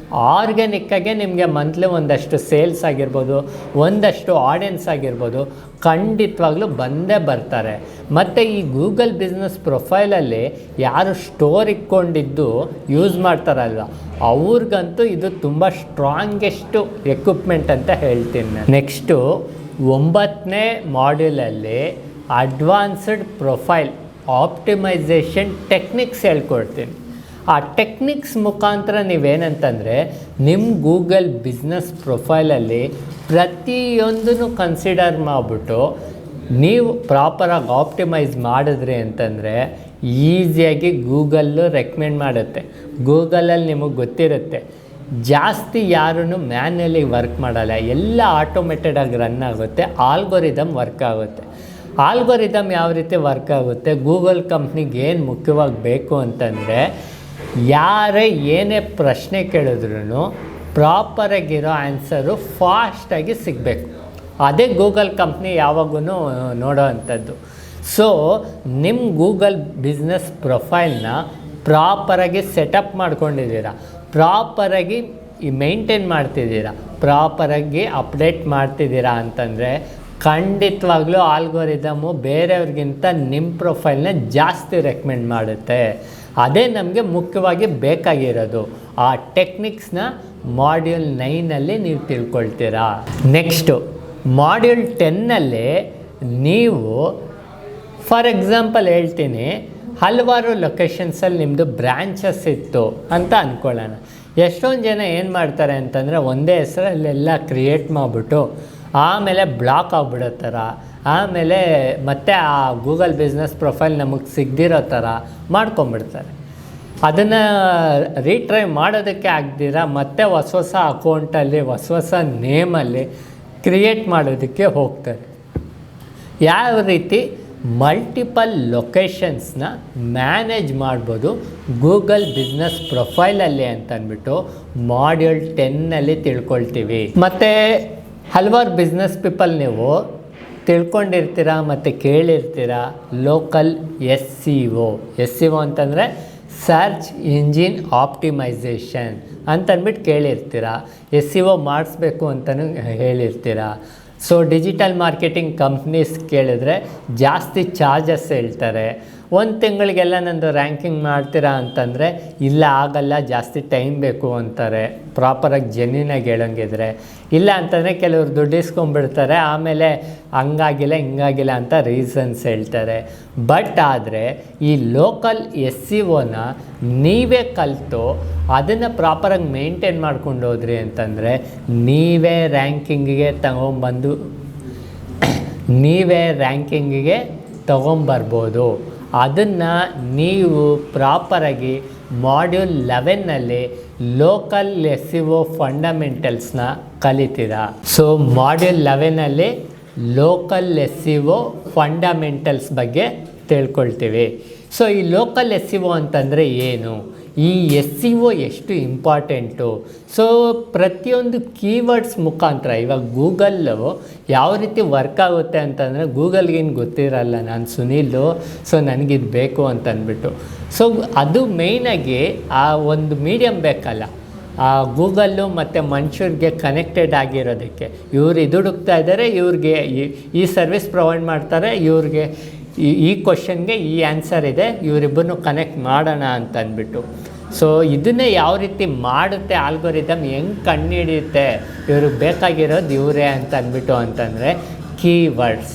Speaker 1: ಆರ್ಗ್ಯಾನಿಕ್ಕಾಗೆ ನಿಮಗೆ ಮಂತ್ಲಿ ಒಂದಷ್ಟು ಸೇಲ್ಸ್ ಆಗಿರ್ಬೋದು, ಒಂದಷ್ಟು ಆಡಿಯನ್ಸ್ ಆಗಿರ್ಬೋದು ಖಂಡಿತವಾಗ್ಲೂ ಬಂದೇ ಬರ್ತಾರೆ. ಮತ್ತು ಈ ಗೂಗಲ್ ಬಿಸ್ನೆಸ್ ಪ್ರೊಫೈಲಲ್ಲಿ ಯಾರು ಸ್ಟೋರ್ ಇಟ್ಕೊಂಡಿದ್ದು ಯೂಸ್ ಮಾಡ್ತಾರಲ್ವ ಅವ್ರಿಗಂತೂ ಇದು ತುಂಬ ಸ್ಟ್ರಾಂಗೆಸ್ಟು ಎಕ್ವಿಪ್ಮೆಂಟ್ ಅಂತ ಹೇಳ್ತೀನಿ. ನೆಕ್ಸ್ಟು 9ನೇ ಮಾಡ್ಯೂಲಲ್ಲಿ ಅಡ್ವಾನ್ಸ್ಡ್ ಪ್ರೊಫೈಲ್ ಆಪ್ಟಿಮೈಸೇಷನ್ ಟೆಕ್ನಿಕ್ಸ್ ಹೇಳ್ಕೊಡ್ತೀನಿ. ಆ ಟೆಕ್ನಿಕ್ಸ್ ಮುಖಾಂತರ ನೀವೇನಂತಂದರೆ ನಿಮ್ಮ ಗೂಗಲ್ ಬಿಸ್ನೆಸ್ ಪ್ರೊಫೈಲಲ್ಲಿ ಪ್ರತಿಯೊಂದನ್ನು ಕನ್ಸಿಡರ್ ಮಾಡಿಬಿಟ್ಟು ನೀವು ಪ್ರಾಪರಾಗಿ ಆಪ್ಟಿಮೈಸ್ ಮಾಡಿದ್ರಿ ಅಂತಂದರೆ ಈಸಿಯಾಗಿ ಗೂಗಲ್ಲು ರೆಕಮೆಂಡ್ ಮಾಡುತ್ತೆ. ಗೂಗಲಲ್ಲಿ ನಿಮಗೆ ಗೊತ್ತಿರುತ್ತೆ, ಜಾಸ್ತಿ ಯಾರೂ ಮ್ಯಾನ್ಯಲಿ ವರ್ಕ್ ಮಾಡಲ್ಲ, ಎಲ್ಲ ಆಟೋಮೇಟೆಡಾಗಿ ರನ್ ಆಗುತ್ತೆ, ಆಲ್ಗೋರಿದಮ್ ವರ್ಕ್ ಆಗುತ್ತೆ. ಆಲ್ಗೋರಿದಮ್ ಯಾವ ರೀತಿ ವರ್ಕ್ ಆಗುತ್ತೆ? ಗೂಗಲ್ ಕಂಪ್ನಿಗೆ ಏನು ಮುಖ್ಯವಾಗಿ ಬೇಕು ಅಂತಂದರೆ ಯಾರೇ ಏನೇ ಪ್ರಶ್ನೆ ಕೇಳಿದ್ರೂ ಪ್ರಾಪರಾಗಿರೋ ಆನ್ಸರು ಫಾಸ್ಟಾಗಿ ಸಿಗಬೇಕು. ಅದೇ ಗೂಗಲ್ ಕಂಪ್ನಿ ಯಾವಾಗೂ ನೋಡೋ ಅಂಥದ್ದು. ಸೊ ನಿಮ್ಮ ಗೂಗಲ್ ಬಿಸ್ನೆಸ್ ಪ್ರೊಫೈಲ್ನ ಪ್ರಾಪರಾಗಿ ಸೆಟಪ್ ಮಾಡ್ಕೊಂಡಿದ್ದೀರಾ, ಪ್ರಾಪರಾಗಿ ಮೇಂಟೈನ್ ಮಾಡ್ತಿದ್ದೀರಾ, ಪ್ರಾಪರಾಗಿ ಅಪ್ಡೇಟ್ ಮಾಡ್ತಿದ್ದೀರಾ ಅಂತಂದರೆ ಖಂಡಿತವಾಗ್ಲೂ ಆಲ್ಗೋರಿದಮು ಬೇರೆಯವ್ರಿಗಿಂತ ನಿಮ್ಮ ಪ್ರೊಫೈಲ್ನ ಜಾಸ್ತಿ ರೆಕಮೆಂಡ್ ಮಾಡುತ್ತೆ. ಅದೇ ನಮಗೆ ಮುಖ್ಯವಾಗಿ ಬೇಕಾಗಿರೋದು. ಆ ಟೆಕ್ನಿಕ್ಸ್ನ ಮಾಡ್ಯೂಲ್ 9ಅಲ್ಲಿ ನೀವು ತಿಳ್ಕೊಳ್ತೀರಾ. ನೆಕ್ಸ್ಟು ಮಾಡ್ಯೂಲ್ 10ನಲ್ಲಿ ನೀವು ಫಾರ್ ಎಕ್ಸಾಂಪಲ್ ಹೇಳ್ತೀನಿ, ಹಲವಾರು ಲೊಕೇಶನ್ಸಲ್ಲಿ ನಿಮ್ಮದು ಬ್ರ್ಯಾಂಚಸ್ ಇತ್ತು ಅಂತ ಅಂದ್ಕೊಳ್ಳೋಣ. ಎಷ್ಟೊಂದು ಜನ ಏನು ಮಾಡ್ತಾರೆ ಅಂತಂದರೆ ಒಂದೇ ಹೆಸರಲ್ಲೆಲ್ಲ ಕ್ರಿಯೇಟ್ ಮಾಡಿಬಿಟ್ಟು ಆಮೇಲೆ ಬ್ಲಾಕ್ ಆಗಿಬಿಡೋ ಥರ, ಆಮೇಲೆ ಮತ್ತೆ ಆ ಗೂಗಲ್ ಬಿಸ್ನೆಸ್ ಪ್ರೊಫೈಲ್ ನಮಗೆ ಸಿಗದಿರೋ ಥರ ಮಾಡ್ಕೊಂಬಿಡ್ತಾರೆ. ಅದನ್ನು ರೀಟ್ರೈ ಮಾಡೋದಕ್ಕೆ ಆಗದಿರ ಮತ್ತೆ ಹೊಸ ಅಕೌಂಟಲ್ಲಿ ಹೊಸ ನೇಮಲ್ಲಿ ಕ್ರಿಯೇಟ್ ಮಾಡೋದಕ್ಕೆ ಹೋಗ್ತಾರೆ. ಯಾವ ರೀತಿ ಮಲ್ಟಿಪಲ್ ಲೊಕೇಶನ್ಸ್ನ ಮ್ಯಾನೇಜ್ ಮಾಡ್ಬೋದು ಗೂಗಲ್ ಬಿಸ್ನೆಸ್ ಪ್ರೊಫೈಲಲ್ಲಿ ಅಂತಂದ್ಬಿಟ್ಟು ಮಾಡ್ಯೂಲ್ 10ನಲ್ಲಿ ತಿಳ್ಕೊಳ್ತೀವಿ. ಮತ್ತು ಹಲವಾರು ಬಿಸ್ನೆಸ್ ಪೀಪಲ್ ನೀವು ತಿಳ್ಕೊಂಡಿರ್ತೀರ ಮತ್ತು ಕೇಳಿರ್ತೀರ ಲೋಕಲ್ SEO ಅಂತಂದರೆ ಸರ್ಚ್ ಇಂಜಿನ್ ಆಪ್ಟಿಮೈಸೇಷನ್ ಅಂತಂದ್ಬಿಟ್ಟು ಕೇಳಿರ್ತೀರ. SEO ಮಾಡಿಸ್ಬೇಕು ಅಂತಲೂ ಹೇಳಿರ್ತೀರ. ಸೊ ಡಿಜಿಟಲ್ ಮಾರ್ಕೆಟಿಂಗ್ ಕಂಪ್ನೀಸ್ ಕೇಳಿದ್ರೆ ಜಾಸ್ತಿ ಚಾರ್ಜಸ್ ಹೇಳ್ತಾರೆ. ಒಂದು ತಿಂಗಳಿಗೆಲ್ಲ ನಂದು ರ್ಯಾಂಕಿಂಗ್ ಮಾಡ್ತೀರಾ ಅಂತಂದರೆ ಇಲ್ಲ ಆಗಲ್ಲ, ಜಾಸ್ತಿ ಟೈಮ್ ಬೇಕು ಅಂತಾರೆ, ಪ್ರಾಪರಾಗಿ ಜೆನ್ಯೂನಾಗಿ ಹೇಳೋಂಗಿದ್ರೆ. ಇಲ್ಲ ಅಂತಂದರೆ ಕೆಲವರು ದುಡ್ಡು ಇಸ್ಕೊಂಡ್ಬಿಡ್ತಾರೆ, ಆಮೇಲೆ ಹಂಗಾಗಿಲ್ಲ ಹಿಂಗಾಗಿಲ್ಲ ಅಂತ ರೀಸನ್ಸ್ ಹೇಳ್ತಾರೆ. ಬಟ್ ಆದರೆ ಈ ಲೋಕಲ್ SEOನ ನೀವೇ ಕಲಿತು ಅದನ್ನು ಪ್ರಾಪರಾಗಿ ಮೇಂಟೈನ್ ಮಾಡ್ಕೊಂಡು ಹೋದ್ರಿ ಅಂತಂದರೆ ನೀವೇ ರ್ಯಾಂಕಿಂಗಿಗೆ ತೊಗೊಂಬರ್ಬೋದು. ಅದನ್ನು ನೀವು ಪ್ರಾಪರಾಗಿ ಮಾಡ್ಯೂಲ್ 11ನಲ್ಲಿ ಲೋಕಲ್ SEO ಫಂಡಮೆಂಟಲ್ಸ್ನ ಕಲಿತೀರಾ. ಸೊ ಮಾಡ್ಯೂಲ್ 11ನಲ್ಲಿ ಲೋಕಲ್ SEO ಫಂಡಮೆಂಟಲ್ಸ್ ಬಗ್ಗೆ ತಿಳ್ಕೊಳ್ತೀವಿ. ಸೊ ಈ ಲೋಕಲ್ SEO ಅಂತಂದರೆ ಏನು, ಈ SEO ಎಷ್ಟು ಇಂಪಾರ್ಟೆಂಟು. ಸೊ ಪ್ರತಿಯೊಂದು ಕೀವರ್ಡ್ಸ್ ಮುಖಾಂತರ ಇವಾಗ ಗೂಗಲ್ಲು ಯಾವ ರೀತಿ ವರ್ಕ್ ಆಗುತ್ತೆ ಅಂತಂದರೆ, ಗೂಗಲ್ಗೇನು ಗೊತ್ತಿರಲ್ಲ ನಾನು ಸುನೀಲು, ಸೊ ನನಗಿದು ಬೇಕು ಅಂತ ಅಂದ್ಬಿಟ್ಟು. ಸೊ ಅದು ಮೇಯ್ನಾಗಿ ಆ ಒಂದು ಮೀಡಿಯಮ್ ಬೇಕಲ್ಲ, ಆ ಗೂಗಲ್ಲು ಮತ್ತು ಮನುಷ್ಯರಿಗೆ ಕನೆಕ್ಟೆಡ್ ಆಗಿರೋದಕ್ಕೆ. ಇವ್ರು ಇದು ಹುಡುಕ್ತಾ ಇದ್ದಾರೆ, ಇವ್ರಿಗೆ ಈ ಸರ್ವಿಸ್ ಪ್ರೊವೈಡ್ ಮಾಡ್ತಾರೆ, ಇವ್ರಿಗೆ ಈ ಕ್ವಶನ್ಗೆ ಈ ಆನ್ಸರ್ ಇದೆ, ಇವರಿಬ್ಬರನ್ನು ಕನೆಕ್ಟ್ ಮಾಡೋಣ ಅಂತ ಅಂದ್ಬಿಟ್ಟು. ಸೊ ಇದನ್ನೇ ಯಾವ ರೀತಿ ಮಾಡುತ್ತೆ ಆಲ್ಗೋರಿದಮ್, ಹೆಂಗೆ ಕಂಡುಹಿಡಿಯುತ್ತೆ ಇವ್ರಿಗೆ ಬೇಕಾಗಿರೋದು ಇವರೇ ಅಂತ ಅಂದ್ಬಿಟ್ಟು ಅಂತಂದರೆ ಕೀವರ್ಡ್ಸ್.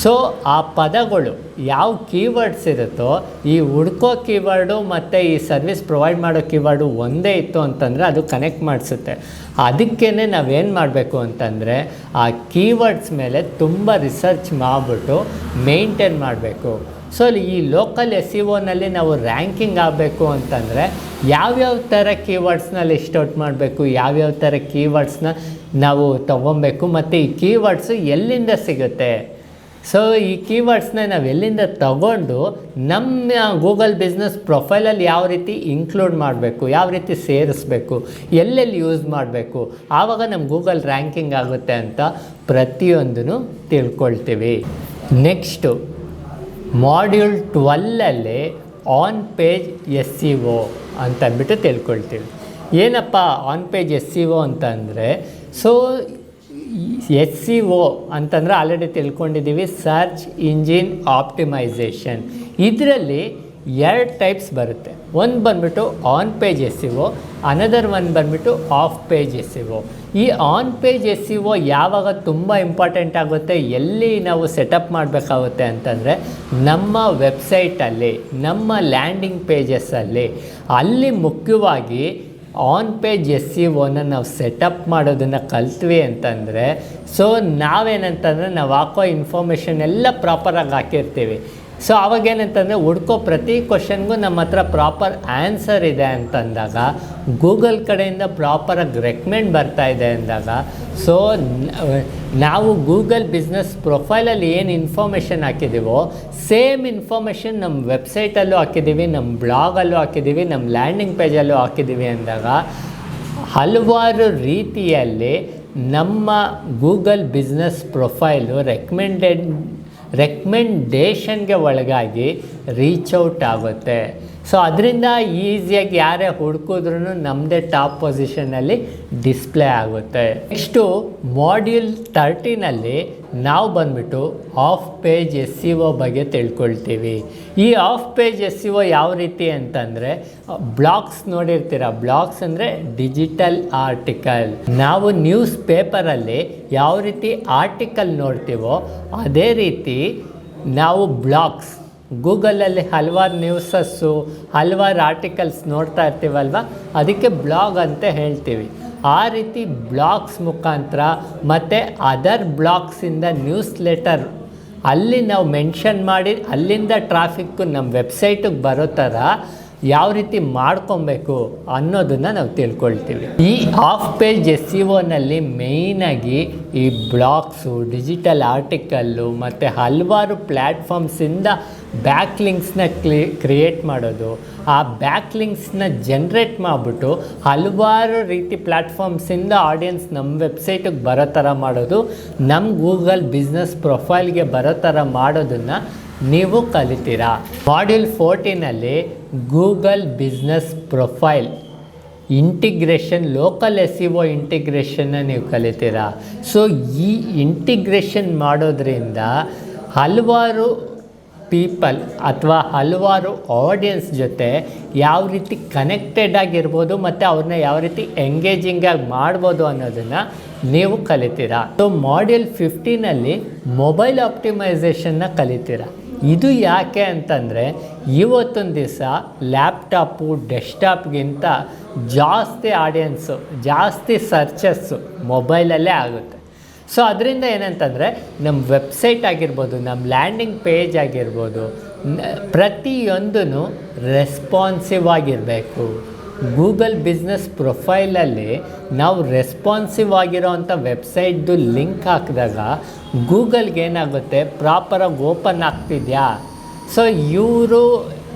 Speaker 1: ಸೊ ಆ ಪದಗಳು ಯಾವ ಕೀವರ್ಡ್ಸ್ ಇರುತ್ತೋ, ಈ ಹುಡ್ಕೋ ಕೀವರ್ಡು ಮತ್ತು ಈ ಸರ್ವಿಸ್ ಪ್ರೊವೈಡ್ ಮಾಡೋ ಕೀವರ್ಡು ಒಂದೇ ಇತ್ತು ಅಂತಂದರೆ ಅದು ಕನೆಕ್ಟ್ ಮಾಡಿಸುತ್ತೆ. ಅದಕ್ಕೇ ನಾವೇನು ಮಾಡಬೇಕು ಅಂತಂದರೆ ಆ ಕೀವರ್ಡ್ಸ್ ಮೇಲೆ ತುಂಬ ರಿಸರ್ಚ್ ಮಾಡಿಬಿಟ್ಟು ಮೇಂಟೈನ್ ಮಾಡಬೇಕು. ಸೊ ಈ ಲೋಕಲ್ SEOನಲ್ಲಿ ನಾವು ರ್ಯಾಂಕಿಂಗ್ ಆಗಬೇಕು ಅಂತಂದರೆ ಯಾವ್ಯಾವ ಥರ ಕೀವರ್ಡ್ಸ್ನ ಲಿಸ್ಟ್ ಔಟ್ ಮಾಡಬೇಕು, ಯಾವ್ಯಾವ ಥರ ಕೀವರ್ಡ್ಸ್ನ ನಾವು ತೊಗೊಬೇಕು, ಮತ್ತು ಈ ಕೀವರ್ಡ್ಸು ಎಲ್ಲಿಂದ ಸಿಗುತ್ತೆ. ಸೊ ಈ ಕೀವರ್ಡ್ಸ್ನ ನಾವು ಎಲ್ಲಿಂದ ತಗೊಂಡು ನಮ್ಮ ಗೂಗಲ್ ಬಿಸ್ನೆಸ್ ಪ್ರೊಫೈಲಲ್ಲಿ ಯಾವ ರೀತಿ ಇನ್ಕ್ಲೂಡ್ ಮಾಡಬೇಕು, ಯಾವ ರೀತಿ ಸೇರಿಸ್ಬೇಕು, ಎಲ್ಲೆಲ್ಲಿ ಯೂಸ್ ಮಾಡಬೇಕು, ಆವಾಗ ನಮ್ಮ ಗೂಗಲ್ ರ್ಯಾಂಕಿಂಗ್ ಆಗುತ್ತೆ ಅಂತ ಪ್ರತಿಯೊಂದನ್ನು ತಿಳ್ಕೊಳ್ತೀವಿ. ನೆಕ್ಸ್ಟು ಮಾಡ್ಯೂಲ್ 12ಅಲ್ಲಿ ಆನ್ ಪೇಜ್ SEO ಅಂತಂದ್ಬಿಟ್ಟು ತಿಳ್ಕೊಳ್ತೀವಿ. ಏನಪ್ಪ ಆನ್ ಪೇಜ್ SEO ಅಂತಂದರೆ, ಸೊ SEO ಅಂತಂದರೆ ಆಲ್ರೆಡಿ ತಿಳ್ಕೊಂಡಿದ್ದೀವಿ, ಸರ್ಚ್ ಇಂಜಿನ್ ಆಪ್ಟಿಮೈಸೇಷನ್. ಇದರಲ್ಲಿ 2 ಟೈಪ್ಸ್ ಬರುತ್ತೆ. ಒಂದು ಬಂದ್ಬಿಟ್ಟು ಆನ್ ಪೇಜ್ SEO, ಅನದರ್ ಒಂದು ಬಂದ್ಬಿಟ್ಟು ಆಫ್ ಪೇಜ್ SEO. ಈ ಆನ್ ಪೇಜ್ SEO ಯಾವಾಗ ತುಂಬ ಇಂಪಾರ್ಟೆಂಟ್ ಆಗುತ್ತೆ, ಎಲ್ಲಿ ನಾವು ಸೆಟಪ್ ಮಾಡಬೇಕಾಗುತ್ತೆ ಅಂತಂದರೆ ನಮ್ಮ ವೆಬ್ಸೈಟಲ್ಲಿ, ನಮ್ಮ ಲ್ಯಾಂಡಿಂಗ್ ಪೇಜಸ್ಸಲ್ಲಿ. ಅಲ್ಲಿ ಮುಖ್ಯವಾಗಿ ಆನ್ ಪೇಜ್ SEOನ ನಾವು ಸೆಟಪ್ ಮಾಡೋದನ್ನು ಕಲ್ತ್ವಿ ಅಂತಂದರೆ, ಸೊ ನಾವೇನಂತಂದರೆ ನಾವು ಹಾಕೋ ಇನ್ಫಾರ್ಮೇಷನ್ ಎಲ್ಲ ಪ್ರಾಪರಾಗಿ ಹಾಕಿರ್ತೀವಿ. ಸೊ ಅವಾಗೇನಂತಂದರೆ ಹುಡ್ಕೋ ಪ್ರತಿ ಕ್ವಶನ್ಗೂ ನಮ್ಮ ಹತ್ರ ಪ್ರಾಪರ್ ಆನ್ಸರ್ ಇದೆ ಅಂತಂದಾಗ, ಗೂಗಲ್ ಕಡೆಯಿಂದ ಪ್ರಾಪರಾಗಿ ರೆಕಮೆಂಡ್ ಬರ್ತಾ ಇದೆ ಅಂದಾಗ, ಸೊ ನಾವು ಗೂಗಲ್ ಬಿಸ್ನೆಸ್ ಪ್ರೊಫೈಲಲ್ಲಿ ಏನು ಇನ್ಫಾರ್ಮೇಷನ್ ಹಾಕಿದ್ದೀವೋ ಸೇಮ್ ಇನ್ಫಾರ್ಮೇಷನ್ ನಮ್ಮ ವೆಬ್ಸೈಟಲ್ಲೂ ಹಾಕಿದ್ದೀವಿ, ನಮ್ಮ ಬ್ಲಾಗಲ್ಲೂ ಹಾಕಿದ್ದೀವಿ, ನಮ್ಮ ಲ್ಯಾಂಡಿಂಗ್ ಪೇಜಲ್ಲೂ ಹಾಕಿದ್ದೀವಿ ಅಂದಾಗ ಹಲವಾರು ರೀತಿಯಲ್ಲಿ ನಮ್ಮ ಗೂಗಲ್ ಬಿಸ್ನೆಸ್ ಪ್ರೊಫೈಲು ರೆಕಮೆಂಡೇಷನ್ಗೆ ಒಳಗಾಗಿ ರೀಚೌಟ್ ಆಗುತ್ತೆ. ಸೊ ಅದರಿಂದ ಈಸಿಯಾಗಿ ಯಾರೇ ಹುಡುಕಿದ್ರೂ ನಮ್ಮದೇ ಟಾಪ್ ಪೊಸಿಷನಲ್ಲಿ ಡಿಸ್ಪ್ಲೇ ಆಗುತ್ತೆ. ನೆಕ್ಸ್ಟು ಮಾಡ್ಯೂಲ್ 13ನಲ್ಲಿ ನಾವು ಬಂದ್ಬಿಟ್ಟು ಆಫ್ ಪೇಜ್ SEO ಬಗ್ಗೆ ತಿಳ್ಕೊಳ್ತೀವಿ. ಈ ಆಫ್ ಪೇಜ್ SEO ಯಾವ ರೀತಿ ಅಂತಂದರೆ, ಬ್ಲಾಗ್ಸ್ ನೋಡಿರ್ತೀರ, ಬ್ಲಾಗ್ಸ್ ಅಂದರೆ ಡಿಜಿಟಲ್ ಆರ್ಟಿಕಲ್. ನಾವು ನ್ಯೂಸ್ ಪೇಪರಲ್ಲಿ ಯಾವ ರೀತಿ ಆರ್ಟಿಕಲ್ ನೋಡ್ತೀವೋ ಅದೇ ರೀತಿ ನಾವು ಬ್ಲಾಗ್ಸ್, ಗೂಗಲಲ್ಲಿ ಹಲವಾರು ನ್ಯೂಸಸ್ಸು, ಹಲವಾರು ಆರ್ಟಿಕಲ್ಸ್ ನೋಡ್ತಾ ಇರ್ತೀವಲ್ವ, ಅದಕ್ಕೆ ಬ್ಲಾಗ್ ಅಂತ ಹೇಳ್ತೀವಿ. ಆ ರೀತಿ ಬ್ಲಾಗ್ಸ್ ಮುಖಾಂತರ ಮತ್ತು ಅದರ್ ಬ್ಲಾಗ್ಸಿಂದ ನ್ಯೂಸ್ ಲೆಟರ್ ಅಲ್ಲಿ ನಾವು ಮೆನ್ಷನ್ ಮಾಡಿ ಅಲ್ಲಿಂದ ಟ್ರಾಫಿಕ್ಕು ನಮ್ಮ ವೆಬ್ಸೈಟಿಗೆ ಬರೋ ಥರ ಯಾವ ರೀತಿ ಮಾಡ್ಕೊಬೇಕು ಅನ್ನೋದನ್ನು ನಾವು ತಿಳ್ಕೊಳ್ತೀವಿ. ಈ ಆಫ್ ಪೇಜ್ SEOನಲ್ಲಿ ಮೇಯ್ನಾಗಿ ಈ ಬ್ಲಾಗ್ಸು, ಡಿಜಿಟಲ್ ಆರ್ಟಿಕಲ್ಲು ಮತ್ತು ಹಲವಾರು ಪ್ಲ್ಯಾಟ್ಫಾರ್ಮ್ಸಿಂದ ಬ್ಯಾಕ್ ಲಿಂಕ್ಸ್ನ ಕ್ರಿಯೇಟ್ ಮಾಡೋದು, ಆ ಬ್ಯಾಕ್ ಲಿಂಕ್ಸ್ನ ಜನ್ರೇಟ್ ಮಾಡಿಬಿಟ್ಟು ಹಲವಾರು ರೀತಿ ಪ್ಲ್ಯಾಟ್ಫಾರ್ಮ್ಸಿಂದ ಆಡಿಯನ್ಸ್ ನಮ್ಮ ವೆಬ್ಸೈಟಿಗೆ ಬರೋ ಥರ ಮಾಡೋದು, ನಮ್ಮ ಗೂಗಲ್ ಬಿಸ್ನೆಸ್ ಪ್ರೊಫೈಲ್ಗೆ ಬರೋ ಥರ ಮಾಡೋದನ್ನು ನೀವು ಕಲಿತೀರಾ. ಮಾಡ್ಯೂಲ್ 14ನಲ್ಲಿ Google business profile integration, local SEO ಇಂಟಿಗ್ರೇಷನ್ನ ನೀವು ಕಲಿತೀರಾ. ಸೊ ಈ ಇಂಟಿಗ್ರೇಷನ್ ಮಾಡೋದ್ರಿಂದ ಹಲವಾರು ಪೀಪಲ್ ಅಥವಾ ಹಲವಾರು ಆಡಿಯನ್ಸ್ ಜೊತೆ ಯಾವ ರೀತಿ ಕನೆಕ್ಟೆಡ್ ಆಗಿರ್ಬೋದು ಮತ್ತು ಅವ್ರನ್ನ ಯಾವ ರೀತಿ ಎಂಗೇಜಿಂಗಾಗಿ ಮಾಡ್ಬೋದು ಅನ್ನೋದನ್ನು ನೀವು ಕಲಿತೀರಾ. ಸೊ ಮಾಡ್ಯೂಲ್ 15ನಲ್ಲಿ ಮೊಬೈಲ್ ಆಪ್ಟಿಮೈಸೇಷನ್ನ ಕಲಿತೀರಾ. ಇದು ಯಾಕೆ ಅಂತಂದರೆ ಇವತ್ತೊಂದು ದಿವಸ ಲ್ಯಾಪ್ಟಾಪು ಡೆಸ್ಕ್ಟಾಪ್ಗಿಂತ ಜಾಸ್ತಿ ಆಡಿಯನ್ಸು, ಜಾಸ್ತಿ ಸರ್ಚಸ್ಸು ಮೊಬೈಲಲ್ಲೇ ಆಗುತ್ತೆ. ಸೊ ಅದರಿಂದ ಏನಂತಂದರೆ ನಮ್ಮ ವೆಬ್ಸೈಟ್ ಆಗಿರ್ಬೋದು, ನಮ್ಮ ಲ್ಯಾಂಡಿಂಗ್ ಪೇಜ್ ಆಗಿರ್ಬೋದು, ಪ್ರತಿಯೊಂದೂ ರೆಸ್ಪಾನ್ಸಿವ್ ಆಗಿರಬೇಕು. ಗೂಗಲ್ ಬಿಸ್ನೆಸ್ ಪ್ರೊಫೈಲಲ್ಲಿ ನಾವು ರೆಸ್ಪಾನ್ಸಿವ್ ಆಗಿರೋವಂಥ ವೆಬ್ಸೈಟ್ದು ಲಿಂಕ್ ಹಾಕಿದಾಗ ಗೂಗಲ್ಗೆ ಏನಾಗುತ್ತೆ, ಪ್ರಾಪರಾಗಿ ಓಪನ್ ಆಗ್ತಿದೆಯಾ. ಸೊ ಇವರು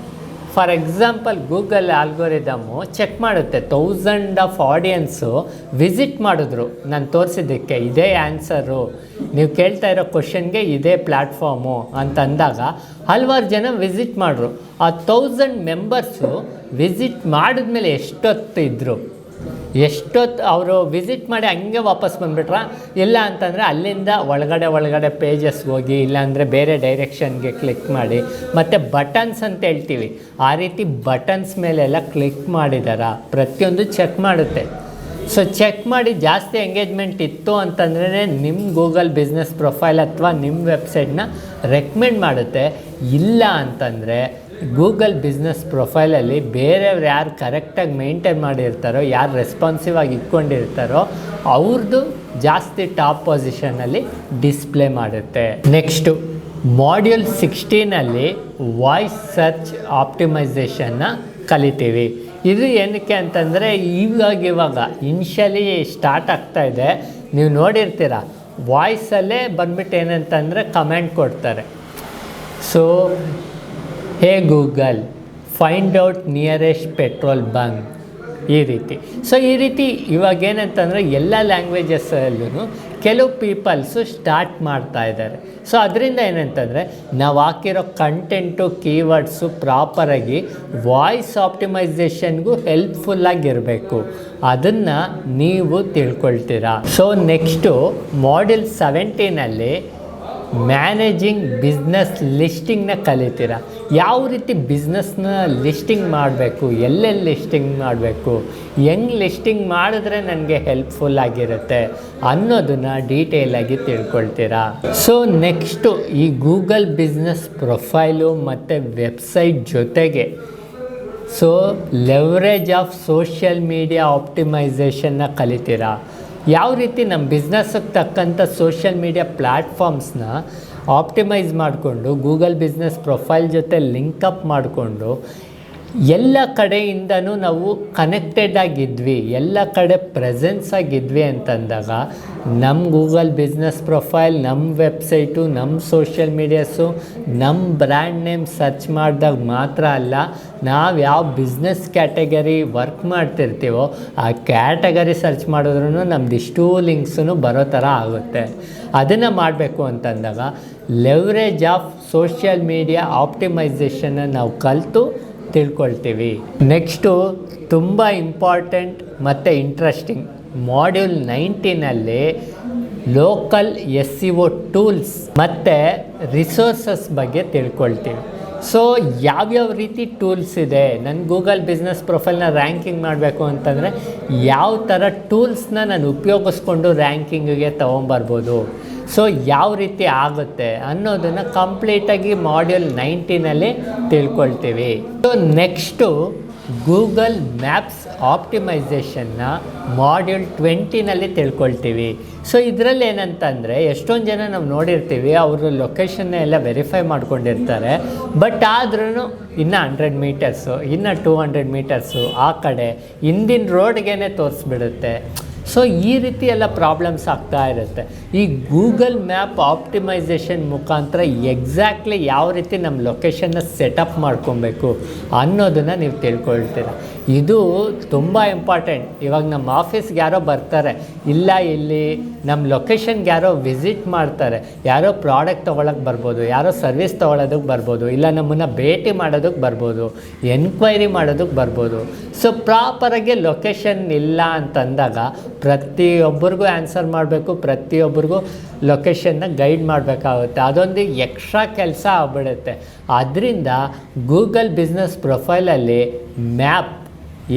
Speaker 1: ಫಾರ್ ಎಕ್ಸಾಂಪಲ್ ಗೂಗಲ್ ಆಲ್ಗೋರಿದಮ್ಮು ಚೆಕ್ ಮಾಡುತ್ತೆ, 1000 ಆಫ್ ಆಡಿಯನ್ಸು ವಿಸಿಟ್ ಮಾಡಿದ್ರು ನಾನು ತೋರಿಸಿದ್ದಕ್ಕೆ, ಇದೇ ಆನ್ಸರು, ನೀವು ಕೇಳ್ತಾ ಇರೋ ಕ್ವಶನ್ಗೆ ಇದೇ ಪ್ಲ್ಯಾಟ್ಫಾರ್ಮು ಅಂತಂದಾಗ ಹಲವಾರು ಜನ ವಿಸಿಟ್ ಮಾಡಿದ್ರು. ಆ 1000 ಮೆಂಬರ್ಸು ವಿಸಿಟ್ ಮಾಡಿದ್ಮೇಲೆ ಎಷ್ಟೊತ್ತು ಅವರು ವಿಸಿಟ್ ಮಾಡಿ ಹಂಗೆ ವಾಪಸ್ ಬಂದುಬಿಟ್ರ, ಇಲ್ಲ ಅಂತಂದರೆ ಅಲ್ಲಿಂದ ಒಳಗಡೆ ಪೇಜಸ್ಗೆ ಹೋಗಿ, ಇಲ್ಲಾಂದರೆ ಬೇರೆ ಡೈರೆಕ್ಷನ್ಗೆ ಕ್ಲಿಕ್ ಮಾಡಿ, ಮತ್ತು ಬಟನ್ಸ್ ಅಂತ ಹೇಳ್ತೀವಿ, ಆ ರೀತಿ ಬಟನ್ಸ್ ಮೇಲೆಲ್ಲ ಕ್ಲಿಕ್ ಮಾಡಿದಾರ ಪ್ರತಿಯೊಂದು ಚೆಕ್ ಮಾಡುತ್ತೆ. ಸೊ ಚೆಕ್ ಮಾಡಿ ಜಾಸ್ತಿ ಎಂಗೇಜ್ಮೆಂಟ್ ಇತ್ತು ಅಂತಂದ್ರೆ ನಿಮ್ಮ ಗೂಗಲ್ ಬಿಸ್ನೆಸ್ ಪ್ರೊಫೈಲ್ ಅಥವಾ ನಿಮ್ಮ ವೆಬ್ಸೈಟ್ನ ರೆಕಮೆಂಡ್ ಮಾಡುತ್ತೆ. ಇಲ್ಲ ಅಂತಂದರೆ ಗೂಗಲ್ ಬಿಸ್ನೆಸ್ ಪ್ರೊಫೈಲಲ್ಲಿ ಬೇರೆಯವ್ರು ಯಾರು ಕರೆಕ್ಟಾಗಿ ಮೇಂಟೈನ್ ಮಾಡಿರ್ತಾರೋ, ಯಾರು ರೆಸ್ಪಾನ್ಸಿವ್ ಆಗಿ ಇಟ್ಕೊಂಡಿರ್ತಾರೋ ಅವ್ರದ್ದು ಜಾಸ್ತಿ ಟಾಪ್ ಪೊಸಿಷನಲ್ಲಿ ಡಿಸ್ಪ್ಲೇ ಮಾಡುತ್ತೆ. ನೆಕ್ಸ್ಟು ಮಾಡ್ಯೂಲ್ 16ನಲ್ಲಿ ವಾಯ್ಸ್ ಸರ್ಚ್ ಆಪ್ಟಿಮೈಸೇಷನ್ನ ಕಲಿತೀವಿ. ಇದು ಏನಕ್ಕೆ ಅಂತಂದರೆ ಇವಾಗ ಇನ್ಷಿಯಲಿ ಸ್ಟಾರ್ಟ್ ಆಗ್ತಾಯಿದೆ, ನೀವು ನೋಡಿರ್ತೀರ ವಾಯ್ಸಲ್ಲೇ ಬಂದ್ಬಿಟ್ಟು ಏನಂತಂದರೆ ಕಮೆಂಟ್ ಕೊಡ್ತಾರೆ. So hey Google find out nearest petrol bunk, ಈ ರೀತಿ. ಸೊ ಈ ರೀತಿ ಇವಾಗ ಏನಂತಂದರೆ ಎಲ್ಲ ಲ್ಯಾಂಗ್ವೇಜಸ್ಸಲ್ಲೂ ಕೆಲವು ಪೀಪಲ್ಸು ಸ್ಟಾರ್ಟ್ ಮಾಡ್ತಾ ಇದ್ದಾರೆ. ಸೊ ಅದರಿಂದ ಏನಂತಂದರೆ ನಾವು ಹಾಕಿರೋ ಕಂಟೆಂಟು ಕೀವರ್ಡ್ಸು ಪ್ರಾಪರಾಗಿ ವಾಯ್ಸ್ ಆಪ್ಟಿಮೈಸೇಷನ್ಗೂ ಹೆಲ್ಪ್ಫುಲ್ಲಾಗಿರಬೇಕು, ಅದನ್ನು ನೀವು ತಿಳ್ಕೊಳ್ತೀರಾ. ಸೊ ನೆಕ್ಸ್ಟು ಮಾಡ್ಯೂಲ್ 17ನಲ್ಲಿ ಮ್ಯಾನೇಜಿಂಗ್ ಬಿಸ್ನೆಸ್ ಲಿಸ್ಟಿಂಗ್ನ ಕಲಿತೀರ. ಯಾವ ರೀತಿ ಬಿಸ್ನೆಸ್ನ ಲಿಸ್ಟಿಂಗ್ ಮಾಡಬೇಕು, ಎಲ್ಲೆಲ್ಲಿ ಲಿಸ್ಟಿಂಗ್ ಮಾಡಬೇಕು, ಹೆಂಗೆ ಲಿಸ್ಟಿಂಗ್ ಮಾಡಿದ್ರೆ ನನಗೆ ಹೆಲ್ಪ್ಫುಲ್ ಆಗಿರುತ್ತೆ ಅನ್ನೋದನ್ನು ಡೀಟೇಲಾಗಿ ತಿಳ್ಕೊಳ್ತೀರಾ. ಸೊ ನೆಕ್ಸ್ಟು ಈ ಗೂಗಲ್ ಬಿಸ್ನೆಸ್ ಪ್ರೊಫೈಲು ಮತ್ತು ವೆಬ್ಸೈಟ್ ಜೊತೆಗೆ so leverage of social media ಆಪ್ಟಿಮೈಸೇಷನ್ನ ಕಲಿತೀರಾ. ಯಾವ ರೀತಿ ನಮ್ಮ ಬಿಸ್ನೆಸ್ಗೆ ತಕ್ಕಂಥ ಸೋಷಿಯಲ್ ಮೀಡಿಯಾ ಪ್ಲ್ಯಾಟ್ಫಾರ್ಮ್ಸ್ನ ಆಪ್ಟಿಮೈಸ್ ಮಾಡಿಕೊಂಡು ಗೂಗಲ್ ಬಿಸ್ನೆಸ್ ಪ್ರೊಫೈಲ್ ಜೊತೆ ಲಿಂಕಪ್ ಮಾಡಿಕೊಂಡು ಎಲ್ಲ ಕಡೆಯಿಂದನೂ ನಾವು ಕನೆಕ್ಟೆಡ್ ಆಗಿದ್ವಿ, ಎಲ್ಲ ಕಡೆ ಪ್ರೆಸೆನ್ಸ್ ಆಗಿದ್ವಿ ಅಂತಂದಾಗ ನಮ್ಮ ಗೂಗಲ್ ಬಿಸ್ನೆಸ್ ಪ್ರೊಫೈಲ್, ನಮ್ಮ ವೆಬ್ಸೈಟು, ನಮ್ಮ ಸೋಷಿಯಲ್ ಮೀಡಿಯಾಸು, ನಮ್ಮ ಬ್ರ್ಯಾಂಡ್ ನೇಮ್ ಸರ್ಚ್ ಮಾಡಿದಾಗ ಮಾತ್ರ ಅಲ್ಲ, ನಾವು ಯಾವ ಬಿಸ್ನೆಸ್ ಕ್ಯಾಟಗರಿ ವರ್ಕ್ ಮಾಡ್ತಿರ್ತೀವೋ ಆ ಕ್ಯಾಟಗರಿ ಸರ್ಚ್ ಮಾಡಿದ್ರೂ ನಮ್ದು ಇಷ್ಟೂ ಲಿಂಕ್ಸೂ ಬರೋ ಥರ ಆಗುತ್ತೆ. ಅದನ್ನು ಮಾಡಬೇಕು ಅಂತಂದಾಗ ಲೆವರೇಜ್ ಆಫ್ ಸೋಷಿಯಲ್ ಮೀಡಿಯಾ ಆಪ್ಟಿಮೈಸೇಷನ್ನ ನಾವು ಕಲಿತು ತಿಳ್ಕೊಳ್ತೀವಿ. ನೆಕ್ಸ್ಟು ತುಂಬ ಇಂಪಾರ್ಟೆಂಟ್ ಮತ್ತು ಇಂಟ್ರೆಸ್ಟಿಂಗ್ ಮಾಡ್ಯೂಲ್ 19ನಲ್ಲಿ ಲೋಕಲ್ SEO ಟೂಲ್ಸ್ ಮತ್ತು ರಿಸೋರ್ಸಸ್ ಬಗ್ಗೆ ತಿಳ್ಕೊಳ್ತೀವಿ. ಸೊ ಯಾವ್ಯಾವ ರೀತಿ ಟೂಲ್ಸ್ ಇದೆ, ನನ್ನ ಗೂಗಲ್ ಬಿಸ್ನೆಸ್ ಪ್ರೊಫೈಲ್ನ ರ್ಯಾಂಕಿಂಗ್ ಮಾಡಬೇಕು ಅಂತಂದರೆ ಯಾವ ಥರ ಟೂಲ್ಸ್ನ ನಾನು ಉಪಯೋಗಿಸ್ಕೊಂಡು ರ್ಯಾಂಕಿಂಗಿಗೆ ತೊಗೊಂಬರ್ಬೋದು, ಸೊ ಯಾವ ರೀತಿ ಆಗುತ್ತೆ ಅನ್ನೋದನ್ನು ಕಂಪ್ಲೀಟಾಗಿ ಮಾಡ್ಯೂಲ್ 19ನಲ್ಲಿ ತಿಳ್ಕೊಳ್ತೀವಿ. ಸೊ ನೆಕ್ಸ್ಟು ಗೂಗಲ್ ಮ್ಯಾಪ್ಸ್ ಆಪ್ಟಿಮೈಸೇಷನ್ನ ಮಾಡ್ಯೂಲ್ 20ನಲ್ಲಿ ತಿಳ್ಕೊಳ್ತೀವಿ. ಸೊ ಇದರಲ್ಲಿ ಏನಂತಂದರೆ ಎಷ್ಟೊಂದು ಜನ ನಾವು ನೋಡಿರ್ತೀವಿ, ಅವರು ಲೊಕೇಶನ್ನ ಎಲ್ಲ ವೆರಿಫೈ ಮಾಡ್ಕೊಂಡಿರ್ತಾರೆ, ಬಟ್ ಆದ್ರೂ ಇನ್ನು 100 ಮೀಟರ್ಸು, ಇನ್ನು 200 ಮೀಟರ್ಸು ಆ ಕಡೆ ಹಿಂದಿನ ರೋಡ್ಗೇ ತೋರಿಸ್ಬಿಡುತ್ತೆ. ಸೊ ಈ ರೀತಿ ಎಲ್ಲ ಪ್ರಾಬ್ಲಮ್ಸ್ ಆಗ್ತಾ ಇರುತ್ತೆ. ಈ ಗೂಗಲ್ ಮ್ಯಾಪ್ ಆಪ್ಟಿಮೈಸೇಷನ್ ಮುಖಾಂತರ ಎಕ್ಸಾಕ್ಟ್ಲಿ ಯಾವ ರೀತಿ ನಮ್ಮ ಲೊಕೇಶನ್ನ ಸೆಟಪ್ ಮಾಡ್ಕೊಬೇಕು ಅನ್ನೋದನ್ನು ನೀವು ತಿಳ್ಕೊಳ್ತೀರ. ಇದು ತುಂಬ ಇಂಪಾರ್ಟೆಂಟ್. ಇವಾಗ ನಮ್ಮ ಆಫೀಸ್ಗೆ ಯಾರೋ ಬರ್ತಾರೆ, ಇಲ್ಲ ಇಲ್ಲಿ ನಮ್ಮ ಲೊಕೇಶನ್ಗೆ ಯಾರೋ ವಿಸಿಟ್ ಮಾಡ್ತಾರೆ, ಯಾರೋ ಪ್ರಾಡಕ್ಟ್ ತೊಗೊಳಕ್ಕೆ ಬರ್ಬೋದು, ಯಾರೋ ಸರ್ವಿಸ್ ತೊಗೊಳೋದಕ್ಕೆ ಬರ್ಬೋದು, ಇಲ್ಲ ನಮ್ಮನ್ನು ಭೇಟಿ ಮಾಡೋದಕ್ಕೆ ಬರ್ಬೋದು, ಎನ್ಕ್ವೈರಿ ಮಾಡೋದಕ್ಕೆ ಬರ್ಬೋದು. ಸೊ ಪ್ರಾಪರಾಗಿ ಲೊಕೇಶನ್ ಇಲ್ಲ ಅಂತಂದಾಗ ಪ್ರತಿಯೊಬ್ಬರಿಗೂ ಆನ್ಸರ್ ಮಾಡಬೇಕು, ಪ್ರತಿಯೊಬ್ಬರಿಗೂ ಲೊಕೇಶನ್ನ ಗೈಡ್ ಮಾಡಬೇಕಾಗುತ್ತೆ. ಅದೊಂದು ಎಕ್ಸ್ಟ್ರಾ ಕೆಲಸ ಆಗ್ಬಿಡುತ್ತೆ. ಆದ್ದರಿಂದ ಗೂಗಲ್ ಬಿಸ್ನೆಸ್ ಪ್ರೊಫೈಲಲ್ಲಿ ಮ್ಯಾಪ್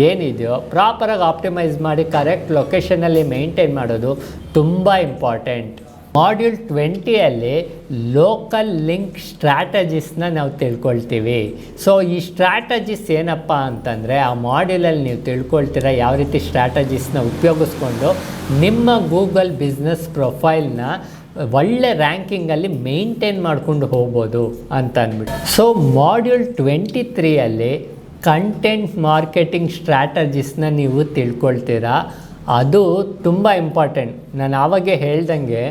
Speaker 1: ಏನಿದೆಯೋ ಪ್ರಾಪರಾಗಿ ಆಪ್ಟಿಮೈಸ್ ಮಾಡಿ ಕರೆಕ್ಟ್ ಲೊಕೇಶನಲ್ಲಿ ಮೇಂಟೈನ್ ಮಾಡೋದು ತುಂಬ ಇಂಪಾರ್ಟೆಂಟ್. ಮಾಡ್ಯೂಲ್ 20ಯಲ್ಲಿ ಲೋಕಲ್ ಲಿಂಕ್ ಸ್ಟ್ರಾಟಜಿಸ್ನ ನಾವು ತಿಳ್ಕೊಳ್ತೀವಿ. ಸೊ ಈ ಸ್ಟ್ರಾಟಜಿಸ್ ಏನಪ್ಪ ಅಂತಂದರೆ, ಆ ಮಾಡ್ಯೂಲಲ್ಲಿ ನೀವು ತಿಳ್ಕೊಳ್ತೀರ ಯಾವ ರೀತಿ ಸ್ಟ್ರಾಟಜಿಸ್ನ ಉಪಯೋಗಿಸ್ಕೊಂಡು ನಿಮ್ಮ ಗೂಗಲ್ ಬಿಸ್ನೆಸ್ ಪ್ರೊಫೈಲ್ನ ಒಳ್ಳೆ ರ್ಯಾಂಕಿಂಗಲ್ಲಿ ಮೇಂಟೈನ್ ಮಾಡ್ಕೊಂಡು ಹೋಗ್ಬೋದು ಅಂತ ಅಂದ್ಬಿಟ್ಟು. ಸೊ ಮಾಡ್ಯೂಲ್ 23ಯಲ್ಲಿ ಕಂಟೆಂಟ್ ಮಾರ್ಕೆಟಿಂಗ್ ಸ್ಟ್ರಾಟಜಿಸ್ನ ನೀವು ತಿಳ್ಕೊಳ್ತೀರಾ. ಅದು ತುಂಬ ಇಂಪಾರ್ಟೆಂಟ್. ನಾನು ಆವಾಗೇ ಹೇಳ್ದಂಗೆ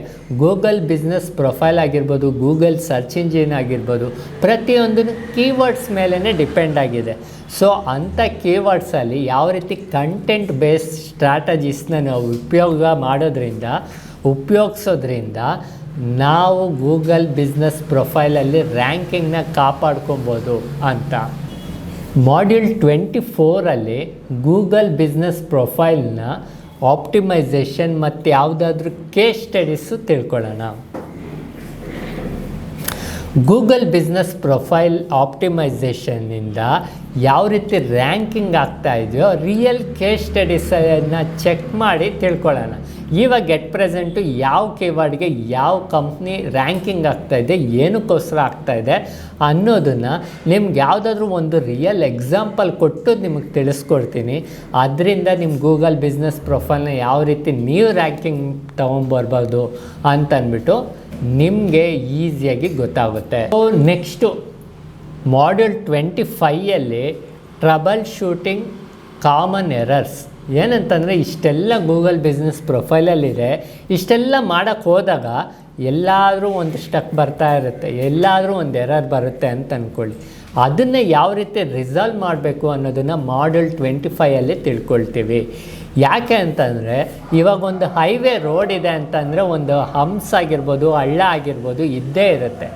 Speaker 1: ಗೂಗಲ್ ಬಿಸ್ನೆಸ್ ಪ್ರೊಫೈಲ್ ಆಗಿರ್ಬೋದು, ಗೂಗಲ್ ಸರ್ಚ್ ಇಂಜಿನ್ ಆಗಿರ್ಬೋದು, ಪ್ರತಿಯೊಂದೂ ಕೀವರ್ಡ್ಸ್ ಮೇಲೇ ಡಿಪೆಂಡ್ ಆಗಿದೆ. ಸೊ ಅಂಥ ಕೀವರ್ಡ್ಸಲ್ಲಿ ಯಾವ ರೀತಿ ಕಂಟೆಂಟ್ ಬೇಸ್ಡ್ ಸ್ಟ್ರಾಟಜಿಸ್ನ ನಾವು ಉಪಯೋಗಿಸೋದ್ರಿಂದ ನಾವು ಗೂಗಲ್ ಬಿಸ್ನೆಸ್ ಪ್ರೊಫೈಲಲ್ಲಿ ರ್ಯಾಂಕಿಂಗ್ನ ಕಾಪಾಡ್ಕೊಬೋದು ಅಂತ. ಮಾಡ್ಯೂಲ್ 24ಅಲ್ಲಿ ಗೂಗಲ್ ಬಿಸ್ನೆಸ್ ಪ್ರೊಫೈಲ್ನ ಆಪ್ಟಿಮೈಸೇಷನ್ ಮತ್ತು ಯಾವುದಾದ್ರೂ ಕೇಸ್ ಸ್ಟಡೀಸು ತಿಳ್ಕೊಳ್ಳೋಣ. ಗೂಗಲ್ ಬಿಸ್ನೆಸ್ ಪ್ರೊಫೈಲ್ ಆಪ್ಟಿಮೈಸೇಷನ್ನಿಂದ ಯಾವ ರೀತಿ ರ್ಯಾಂಕಿಂಗ್ ಆಗ್ತಾ ಇದೆಯೋ ರಿಯಲ್ ಕೇಸ್ ಸ್ಟಡೀಸನ್ನು ಚೆಕ್ ಮಾಡಿ ತಿಳ್ಕೊಳ್ಳೋಣ. ಇವಾಗ ಎಟ್ ಪ್ರೆಸೆಂಟು ಯಾವ ಕೀವರ್ಡ್ಗೆ ಯಾವ ಕಂಪ್ನಿ ರ್ಯಾಂಕಿಂಗ್ ಆಗ್ತಾಯಿದೆ, ಏನಕ್ಕೋಸ್ಕರ ಆಗ್ತಾಯಿದೆ ಅನ್ನೋದನ್ನು ನಿಮ್ಗೆ ಯಾವುದಾದ್ರೂ ಒಂದು ರಿಯಲ್ ಎಕ್ಸಾಂಪಲ್ ಕೊಟ್ಟು ನಿಮಗೆ ತಿಳಿಸ್ಕೊಡ್ತೀನಿ. ಅದರಿಂದ ನಿಮ್ಮ ಗೂಗಲ್ ಬಿಸ್ನೆಸ್ ಪ್ರೊಫೈಲ್ನ ಯಾವ ರೀತಿ ನೀವು ರ್ಯಾಂಕಿಂಗ್ ತೊಗೊಂಬರ್ಬೋದು ಅಂತಂದ್ಬಿಟ್ಟು ನಿಮಗೆ ಈಸಿಯಾಗಿ ಗೊತ್ತಾಗುತ್ತೆ. ಸೊ ನೆಕ್ಸ್ಟು ಮಾಡ್ಯೂಲ್ 25ಯಲ್ಲಿ ಟ್ರಬಲ್ ಶೂಟಿಂಗ್ ಕಾಮನ್ ಎರರ್ಸ್ ಏನಂತಂದರೆ, ಇಷ್ಟೆಲ್ಲ ಗೂಗಲ್ ಬಿಸ್ನೆಸ್ ಪ್ರೊಫೈಲಲ್ಲಿದೆ, ಇಷ್ಟೆಲ್ಲ ಮಾಡೋಕ್ಕೆ ಹೋದಾಗ ಎಲ್ಲಾದರೂ ಒಂದು ಸ್ಟಕ್ ಬರ್ತಾ ಇರುತ್ತೆ, ಎಲ್ಲಾದರೂ ಒಂದು ಎರರ್ ಬರುತ್ತೆ ಅಂತ ಅಂದ್ಕೊಳ್ಳಿ. ಅದನ್ನು ಯಾವ ರೀತಿ ರಿಸಾಲ್ವ್ ಮಾಡಬೇಕು ಅನ್ನೋದನ್ನು ಮಾಡ್ಯೂಲ್ 25ಯಲ್ಲಿ ತಿಳ್ಕೊಳ್ತೀವಿ. ಯಾಕೆ ಅಂತಂದರೆ, ಇವಾಗ ಒಂದು ಹೈವೇ ರೋಡ್ ಇದೆ ಅಂತಂದರೆ ಒಂದು ಹಂಪ್ಸ್ ಆಗಿರ್ಬೋದು, ಹಳ್ಳ ಆಗಿರ್ಬೋದು ಇದ್ದೇ ಇರುತ್ತೆ.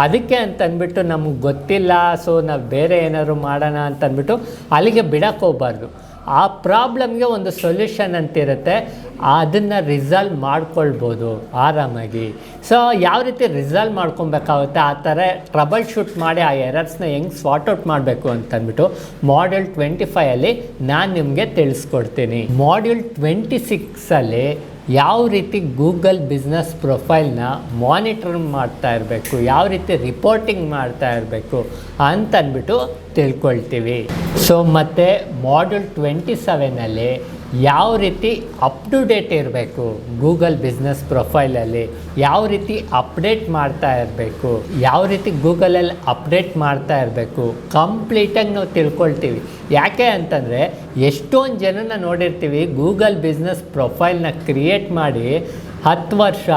Speaker 1: ಅದಕ್ಕೆ ಅಂತಂದ್ಬಿಟ್ಟು ನಮಗೆ ಗೊತ್ತಿಲ್ಲ, ಸೊ ನಾವು ಬೇರೆ ಏನಾದ್ರು ಮಾಡೋಣ ಅಂತಂದ್ಬಿಟ್ಟು ಅಲ್ಲಿಗೆ ಬಿಡಕ್ಕೆ ಹೋಗ್ಬಾರ್ದು. ಆ ಪ್ರಾಬ್ಲಮ್ಗೆ ಒಂದು ಸೊಲ್ಯೂಷನ್ ಅಂತಿರುತ್ತೆ, ಅದನ್ನು ರಿಸಾಲ್ವ್ ಮಾಡ್ಕೊಳ್ಬೋದು ಆರಾಮಾಗಿ. ಸೊ ಯಾವ ರೀತಿ ರಿಸಾಲ್ವ್ ಮಾಡ್ಕೊಬೇಕಾಗುತ್ತೆ, ಆ ಥರ ಟ್ರಬಲ್ ಶೂಟ್ ಮಾಡಿ ಆ ಎರರ್ಸ್ನ ಹೆಂಗೆ ಸಾರ್ಟ್ ಔಟ್ ಮಾಡಬೇಕು ಅಂತಂದ್ಬಿಟ್ಟು ಮಾಡ್ಯೂಲ್ 25ಯಲ್ಲಿ ನಾನು ನಿಮಗೆ ತಿಳಿಸ್ಕೊಡ್ತೀನಿ. ಮಾಡ್ಯೂಲ್ 26ಅಲ್ಲಿ ಯಾವ ರೀತಿ ಗೂಗಲ್ ಬಿಸ್ನೆಸ್ ಪ್ರೊಫೈಲ್ನ ಮಾನಿಟರ್ ಮಾಡ್ತಾ ಇರಬೇಕು, ಯಾವ ರೀತಿ ರಿಪೋರ್ಟಿಂಗ್ ಮಾಡ್ತಾ ಇರಬೇಕು ಅಂತಂದ್ಬಿಟ್ಟು ತಿಳ್ಕೊಳ್ತೀವಿ. ಸೊ ಮತ್ತು ಮಾಡ್ಯೂಲ್ 27ನಲ್ಲಿ ಯಾವ ರೀತಿ ಅಪ್ ಟು ಡೇಟ್ ಇರಬೇಕು, ಗೂಗಲ್ ಬಿಸ್ನೆಸ್ ಪ್ರೊಫೈಲಲ್ಲಿ ಯಾವ ರೀತಿ ಅಪ್ಡೇಟ್ ಮಾಡ್ತಾ ಇರಬೇಕು, ಯಾವ ರೀತಿ ಗೂಗಲಲ್ಲಿ ಅಪ್ಡೇಟ್ ಮಾಡ್ತಾ ಇರಬೇಕು ಕಂಪ್ಲೀಟಾಗಿ ನಾವು ತಿಳ್ಕೊಳ್ತೀವಿ. ಯಾಕೆ ಅಂತಂದರೆ, ಎಷ್ಟೊಂದು ಜನನ ನೋಡಿರ್ತೀವಿ ಗೂಗಲ್ ಬಿಸ್ನೆಸ್ ಪ್ರೊಫೈಲ್ನ ಕ್ರಿಯೇಟ್ ಮಾಡಿ 10 ವರ್ಷ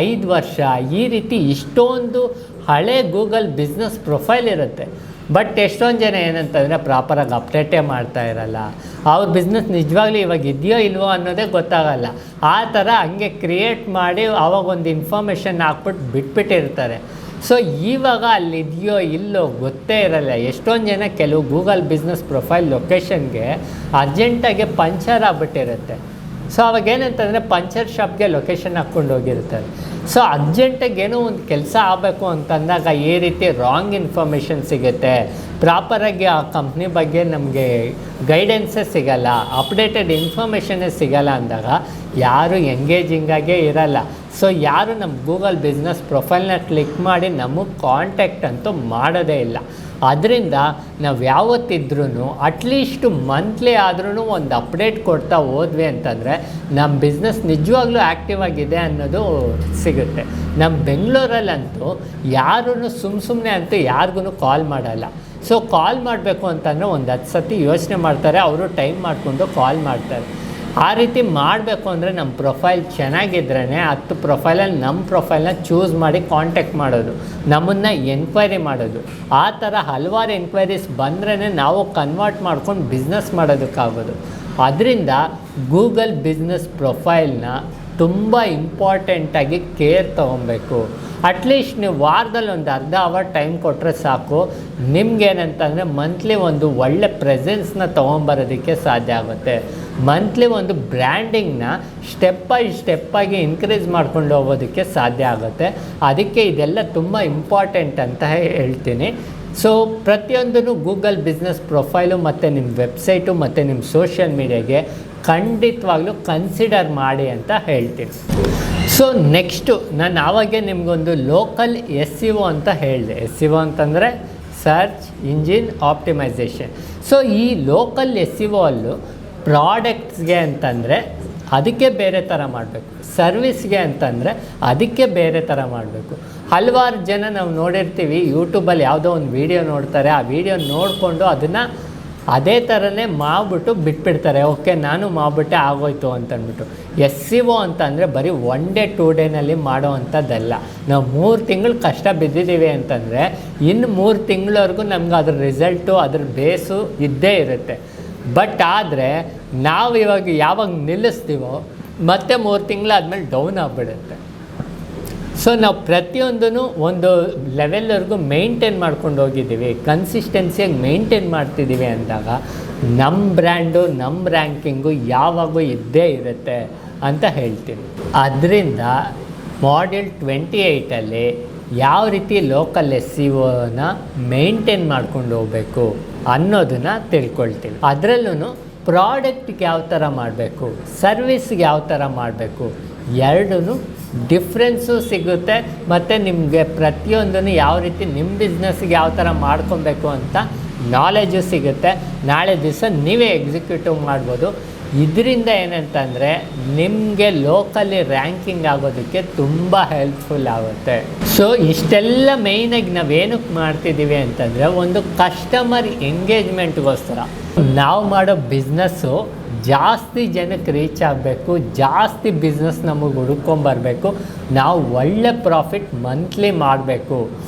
Speaker 1: 5 ವರ್ಷ ಈ ರೀತಿ ಇಷ್ಟೊಂದು ಹಳೆ ಗೂಗಲ್ ಬಿಸ್ನೆಸ್ ಪ್ರೊಫೈಲ್ ಇರುತ್ತೆ. ಬಟ್ ಎಷ್ಟೊಂದು ಜನ ಏನಂತಂದರೆ ಪ್ರಾಪರಾಗಿ ಅಪ್ಡೇಟೇ ಮಾಡ್ತಾ ಇರಲ್ಲ, ಅವ್ರ ಬಿಸ್ನೆಸ್ ನಿಜವಾಗ್ಲೂ ಇವಾಗ ಇದೆಯೋ ಇಲ್ವೋ ಅನ್ನೋದೇ ಗೊತ್ತಾಗಲ್ಲ. ಆ ಥರ ಹಂಗೆ ಕ್ರಿಯೇಟ್ ಮಾಡಿ ಆವಾಗೊಂದು ಇನ್ಫಾರ್ಮೇಷನ್ ಹಾಕ್ಬಿಟ್ಟು ಬಿಟ್ಬಿಟ್ಟಿರ್ತಾರೆ. ಸೊ ಇವಾಗ ಅಲ್ಲಿದೆಯೋ ಇಲ್ಲೋ ಗೊತ್ತೇ ಇರಲ್ಲ. ಎಷ್ಟೊಂದು ಜನ ಕೆಲವು ಗೂಗಲ್ ಬಿಸ್ನೆಸ್ ಪ್ರೊಫೈಲ್ ಲೊಕೇಶನ್ಗೆ ಅರ್ಜೆಂಟಾಗಿ ಪಂಚರ್ ಆಗಿಬಿಟ್ಟಿರುತ್ತೆ. ಸೊ ಅವಾಗ ಏನಂತಂದರೆ ಪಂಚರ್ ಶಾಪ್ಗೆ ಲೊಕೇಶನ್ ಹಾಕ್ಕೊಂಡು ಹೋಗಿರ್ತಾರೆ. ಸೊ ಅರ್ಜೆಂಟಾಗಿ ಏನೋ ಒಂದು ಕೆಲಸ ಆಗಬೇಕು ಅಂತಂದಾಗ ಈ ರೀತಿ ರಾಂಗ್ ಇನ್ಫಾರ್ಮೇಷನ್ ಸಿಗುತ್ತೆ, ಪ್ರಾಪರಾಗಿ ಆ ಕಂಪ್ನಿ ಬಗ್ಗೆ ನಮಗೆ ಗೈಡೆನ್ಸೇ ಸಿಗಲ್ಲ, ಅಪ್ಡೇಟೆಡ್ ಇನ್ಫಾರ್ಮೇಷನ್ನೇ ಸಿಗಲ್ಲ ಅಂದಾಗ ಯಾರು ಎಂಗೇಜಿಂಗಾಗೇ ಇರಲ್ಲ. ಸೊ ಯಾರು ನಮ್ಮ ಗೂಗಲ್ ಬಿಸ್ನೆಸ್ ಪ್ರೊಫೈಲ್ನ ಕ್ಲಿಕ್ ಮಾಡಿ ನಮಗೆ ಕಾಂಟ್ಯಾಕ್ಟ್ ಅಂತೂ ಮಾಡೋದೇ ಇಲ್ಲ. ಅದರಿಂದ ನಾವು ಯಾವತ್ತಿದ್ರೂ ಅಟ್ಲೀಸ್ಟ್ ಮಂತ್ಲಿ ಆದ್ರೂ ಒಂದು ಅಪ್ಡೇಟ್ ಕೊಡ್ತಾ ಹೋದ್ವಿ ಅಂತಂದರೆ ನಮ್ಮ ಬಿಸ್ನೆಸ್ ನಿಜವಾಗ್ಲೂ ಆ್ಯಕ್ಟಿವ್ ಆಗಿದೆ ಅನ್ನೋದು ಸಿಗುತ್ತೆ. ನಮ್ಮ ಬೆಂಗಳೂರಲ್ಲಂತೂ ಯಾರೂ ಸುಮ್ಮನೆ ಅಂತೂ ಯಾರಿಗೂ ಕಾಲ್ ಮಾಡಲ್ಲ. ಸೊ ಕಾಲ್ ಮಾಡಬೇಕು ಅಂತಂದರೆ ಒಂದು 10 ಸತಿ ಯೋಚನೆ ಮಾಡ್ತಾರೆ, ಅವರು ಟೈಮ್ ಮಾಡಿಕೊಂಡು ಕಾಲ್ ಮಾಡ್ತಾರೆ. ಆ ರೀತಿ ಮಾಡಬೇಕು ಅಂದರೆ ನಮ್ಮ ಪ್ರೊಫೈಲ್ ಚೆನ್ನಾಗಿದ್ರೇ 10 ಪ್ರೊಫೈಲಲ್ಲಿ ನಮ್ಮ ಪ್ರೊಫೈಲ್ನ ಚೂಸ್ ಮಾಡಿ ಕಾಂಟ್ಯಾಕ್ಟ್ ಮಾಡೋದು, ನಮ್ಮನ್ನು ಎನ್ಕ್ವೈರಿ ಮಾಡೋದು. ಆ ಥರ ಹಲವಾರು ಎನ್ಕ್ವೈರೀಸ್ ಬಂದ್ರೇ ನಾವು ಕನ್ವರ್ಟ್ ಮಾಡ್ಕೊಂಡು ಬಿಸ್ನೆಸ್ ಮಾಡೋದಕ್ಕಾಗೋದು. ಅದರಿಂದ ಗೂಗಲ್ ಬಿಸ್ನೆಸ್ ಪ್ರೊಫೈಲ್ನ ತುಂಬ ಇಂಪಾರ್ಟೆಂಟಾಗಿ ಕೇರ್ ತೊಗೊಬೇಕು. ಅಟ್ಲೀಸ್ಟ್ ನೀವು ವಾರದಲ್ಲಿ ಒಂದು ಅರ್ಧ ಅವರ್ ಟೈಮ್ ಕೊಟ್ಟರೆ ಸಾಕು, ನಿಮ್ಗೇನಂತಂದರೆ ಮಂತ್ಲಿ ಒಂದು ಒಳ್ಳೆ ಪ್ರೆಸೆನ್ಸ್ನ ತೊಗೊಂಬರೋದಕ್ಕೆ ಸಾಧ್ಯ ಆಗುತ್ತೆ. ಮಂತ್ಲಿ ಒಂದು ಬ್ರ್ಯಾಂಡಿಂಗ್ನ ಸ್ಟೆಪ್ ಬೈ ಸ್ಟೆಪ್ಪಾಗಿ ಇನ್ಕ್ರೀಸ್ ಮಾಡ್ಕೊಂಡು ಹೋಗೋದಕ್ಕೆ ಸಾಧ್ಯ ಆಗುತ್ತೆ. ಅದಕ್ಕೆ ಇದೆಲ್ಲ ತುಂಬ ಇಂಪಾರ್ಟೆಂಟ್ ಅಂತ ಹೇಳ್ತೀನಿ. ಸೊ ಪ್ರತಿಯೊಂದೂ ಗೂಗಲ್ ಬಿಸ್ನೆಸ್ ಪ್ರೊಫೈಲು ಮತ್ತು ನಿಮ್ಮ ವೆಬ್ಸೈಟು ಮತ್ತು ನಿಮ್ಮ ಸೋಷಿಯಲ್ ಮೀಡಿಯಾಗೆ ಖಂಡಿತವಾಗ್ಲೂ ಕನ್ಸಿಡರ್ ಮಾಡಿ ಅಂತ ಹೇಳ್ತೀನಿ. ಸೊ ನೆಕ್ಸ್ಟು ನಾನು ಆವಾಗೆ ನಿಮಗೊಂದು ಲೋಕಲ್ SEO ಅಂತ ಹೇಳಿದೆ. SEO ಅಂತಂದರೆ ಸರ್ಚ್ ಇಂಜಿನ್ ಆಪ್ಟಿಮೈಸೇಷನ್. ಸೊ ಈ ಲೋಕಲ್ SEO ಅಲ್ಲೂ ಪ್ರಾಡಕ್ಟ್ಸ್ಗೆ ಅಂತಂದರೆ ಅದಕ್ಕೆ ಬೇರೆ ಥರ ಮಾಡಬೇಕು, ಸರ್ವಿಸ್ಗೆ ಅಂತಂದರೆ ಅದಕ್ಕೆ ಬೇರೆ ಥರ ಮಾಡಬೇಕು. ಹಲವಾರು ಜನ ನಾವು ನೋಡಿರ್ತೀವಿ, ಯೂಟ್ಯೂಬಲ್ಲಿ ಯಾವುದೋ ಒಂದು ವೀಡಿಯೋ ನೋಡ್ತಾರೆ, ಆ ವಿಡಿಯೋ ನೋಡಿಕೊಂಡು ಅದನ್ನು ಅದೇ ಥರನೇ ಮಾಡಿಬಿಟ್ಟು ಬಿಟ್ಬಿಡ್ತಾರೆ. ಓಕೆ ನಾನು ಮಾಡಿಬಿಟ್ಟೆ ಆಗೋಯ್ತು ಅಂತಂದ್ಬಿಟ್ಟು. SEO ಅಂತಂದರೆ ಬರೀ 1 ಡೇ 2 ಡೇನಲ್ಲಿ ಮಾಡೋ ಅಂಥದ್ದಲ್ಲ. ನಾವು 3 ತಿಂಗಳು ಕಷ್ಟ ಬಿದ್ದಿದ್ದೀವಿ ಅಂತಂದರೆ ಇನ್ನು 3 ತಿಂಗಳವರೆಗೂ ನಮ್ಗೆ ಅದ್ರ ರಿಸಲ್ಟು ಅದ್ರ ಬೇಸು ಇದ್ದೇ ಇರುತ್ತೆ. ಬಟ್ ಆದರೆ ನಾವು ಯಾವಾಗ ನಿಲ್ಲಿಸ್ತೀವೋ ಮತ್ತೆ 3 ತಿಂಗಳಾದಮೇಲೆ ಡೌನ್ ಆಗಿಬಿಡುತ್ತೆ. ಸೊ ನಾವು ಪ್ರತಿಯೊಂದೂ ಒಂದು ಲೆವೆಲ್ವರೆಗೂ ಮೇಂಟೈನ್ ಮಾಡ್ಕೊಂಡು ಹೋಗಿದ್ದೀವಿ, ಕನ್ಸಿಸ್ಟೆನ್ಸಿಯಾಗಿ ಮೇಂಟೈನ್ ಮಾಡ್ತಿದ್ದೀವಿ ಅಂದಾಗ ನಮ್ಮ ಬ್ರ್ಯಾಂಡು ನಮ್ಮ ರ್ಯಾಂಕಿಂಗು ಯಾವಾಗೂ ಇದ್ದೇ ಇರುತ್ತೆ ಅಂತ ಹೇಳ್ತೀನಿ. ಅದರಿಂದ ಮಾಡ್ಯೂಲ್ 28ಅಲ್ಲಿ ಯಾವ ರೀತಿ ಲೋಕಲ್ SEOನ ಮೇಂಟೈನ್ ಮಾಡ್ಕೊಂಡು ಹೋಗಬೇಕು ಅನ್ನೋದನ್ನು ತಿಳ್ಕೊಳ್ತೀವಿ. ಅದರಲ್ಲೂ ಪ್ರಾಡಕ್ಟ್ಗೆ ಯಾವ ಥರ ಮಾಡಬೇಕು, ಸರ್ವಿಸ್ಗೆ ಯಾವ ಥರ ಮಾಡಬೇಕು, ಎರಡೂ ಡಿಫ್ರೆನ್ಸು ಸಿಗುತ್ತೆ. ಮತ್ತು ನಿಮಗೆ ಪ್ರತಿಯೊಂದನ್ನು ಯಾವ ರೀತಿ ನಿಮ್ಮ ಬಿಸ್ನೆಸ್ಗೆ ಯಾವ ಥರ ಮಾಡ್ಕೊಬೇಕು ಅಂತ ನಾಲೆಜು ಸಿಗುತ್ತೆ. ನಾಳೆ ದಿವಸ ನೀವೇ ಎಕ್ಸಿಕ್ಯೂಟಿವ್ ಮಾಡ್ಬೋದು. ಇದರಿಂದ ಏನಂತಂದರೆ ನಿಮಗೆ ಲೋಕಲಿ ರ್ಯಾಂಕಿಂಗ್ ಆಗೋದಕ್ಕೆ ತುಂಬ ಹೆಲ್ಪ್ಫುಲ್ ಆಗುತ್ತೆ. ಸೊ ಇಷ್ಟೆಲ್ಲ ಮೇಯ್ನಾಗಿ ನಾವೇನಕ್ಕೆ ಮಾಡ್ತಿದ್ದೀವಿ ಅಂತಂದರೆ ಒಂದು ಕಸ್ಟಮರ್ ಎಂಗೇಜ್ಮೆಂಟ್ಗೋಸ್ಕರ. ನಾವು ಮಾಡೋ ಬಿಸ್ನೆಸ್ಸು ಜಾಸ್ತಿ ಜನಕ್ಕೆ ರೀಚ್ ಆಗಬೇಕು, ಜಾಸ್ತಿ ಬಿಸ್ನೆಸ್ ನಮಗೆ ಹುಡ್ಕೊಂಬರ್ಬೇಕು, ನಾವು ಒಳ್ಳೆ ಪ್ರಾಫಿಟ್ ಮಂತ್ಲಿ ಮಾಡಬೇಕು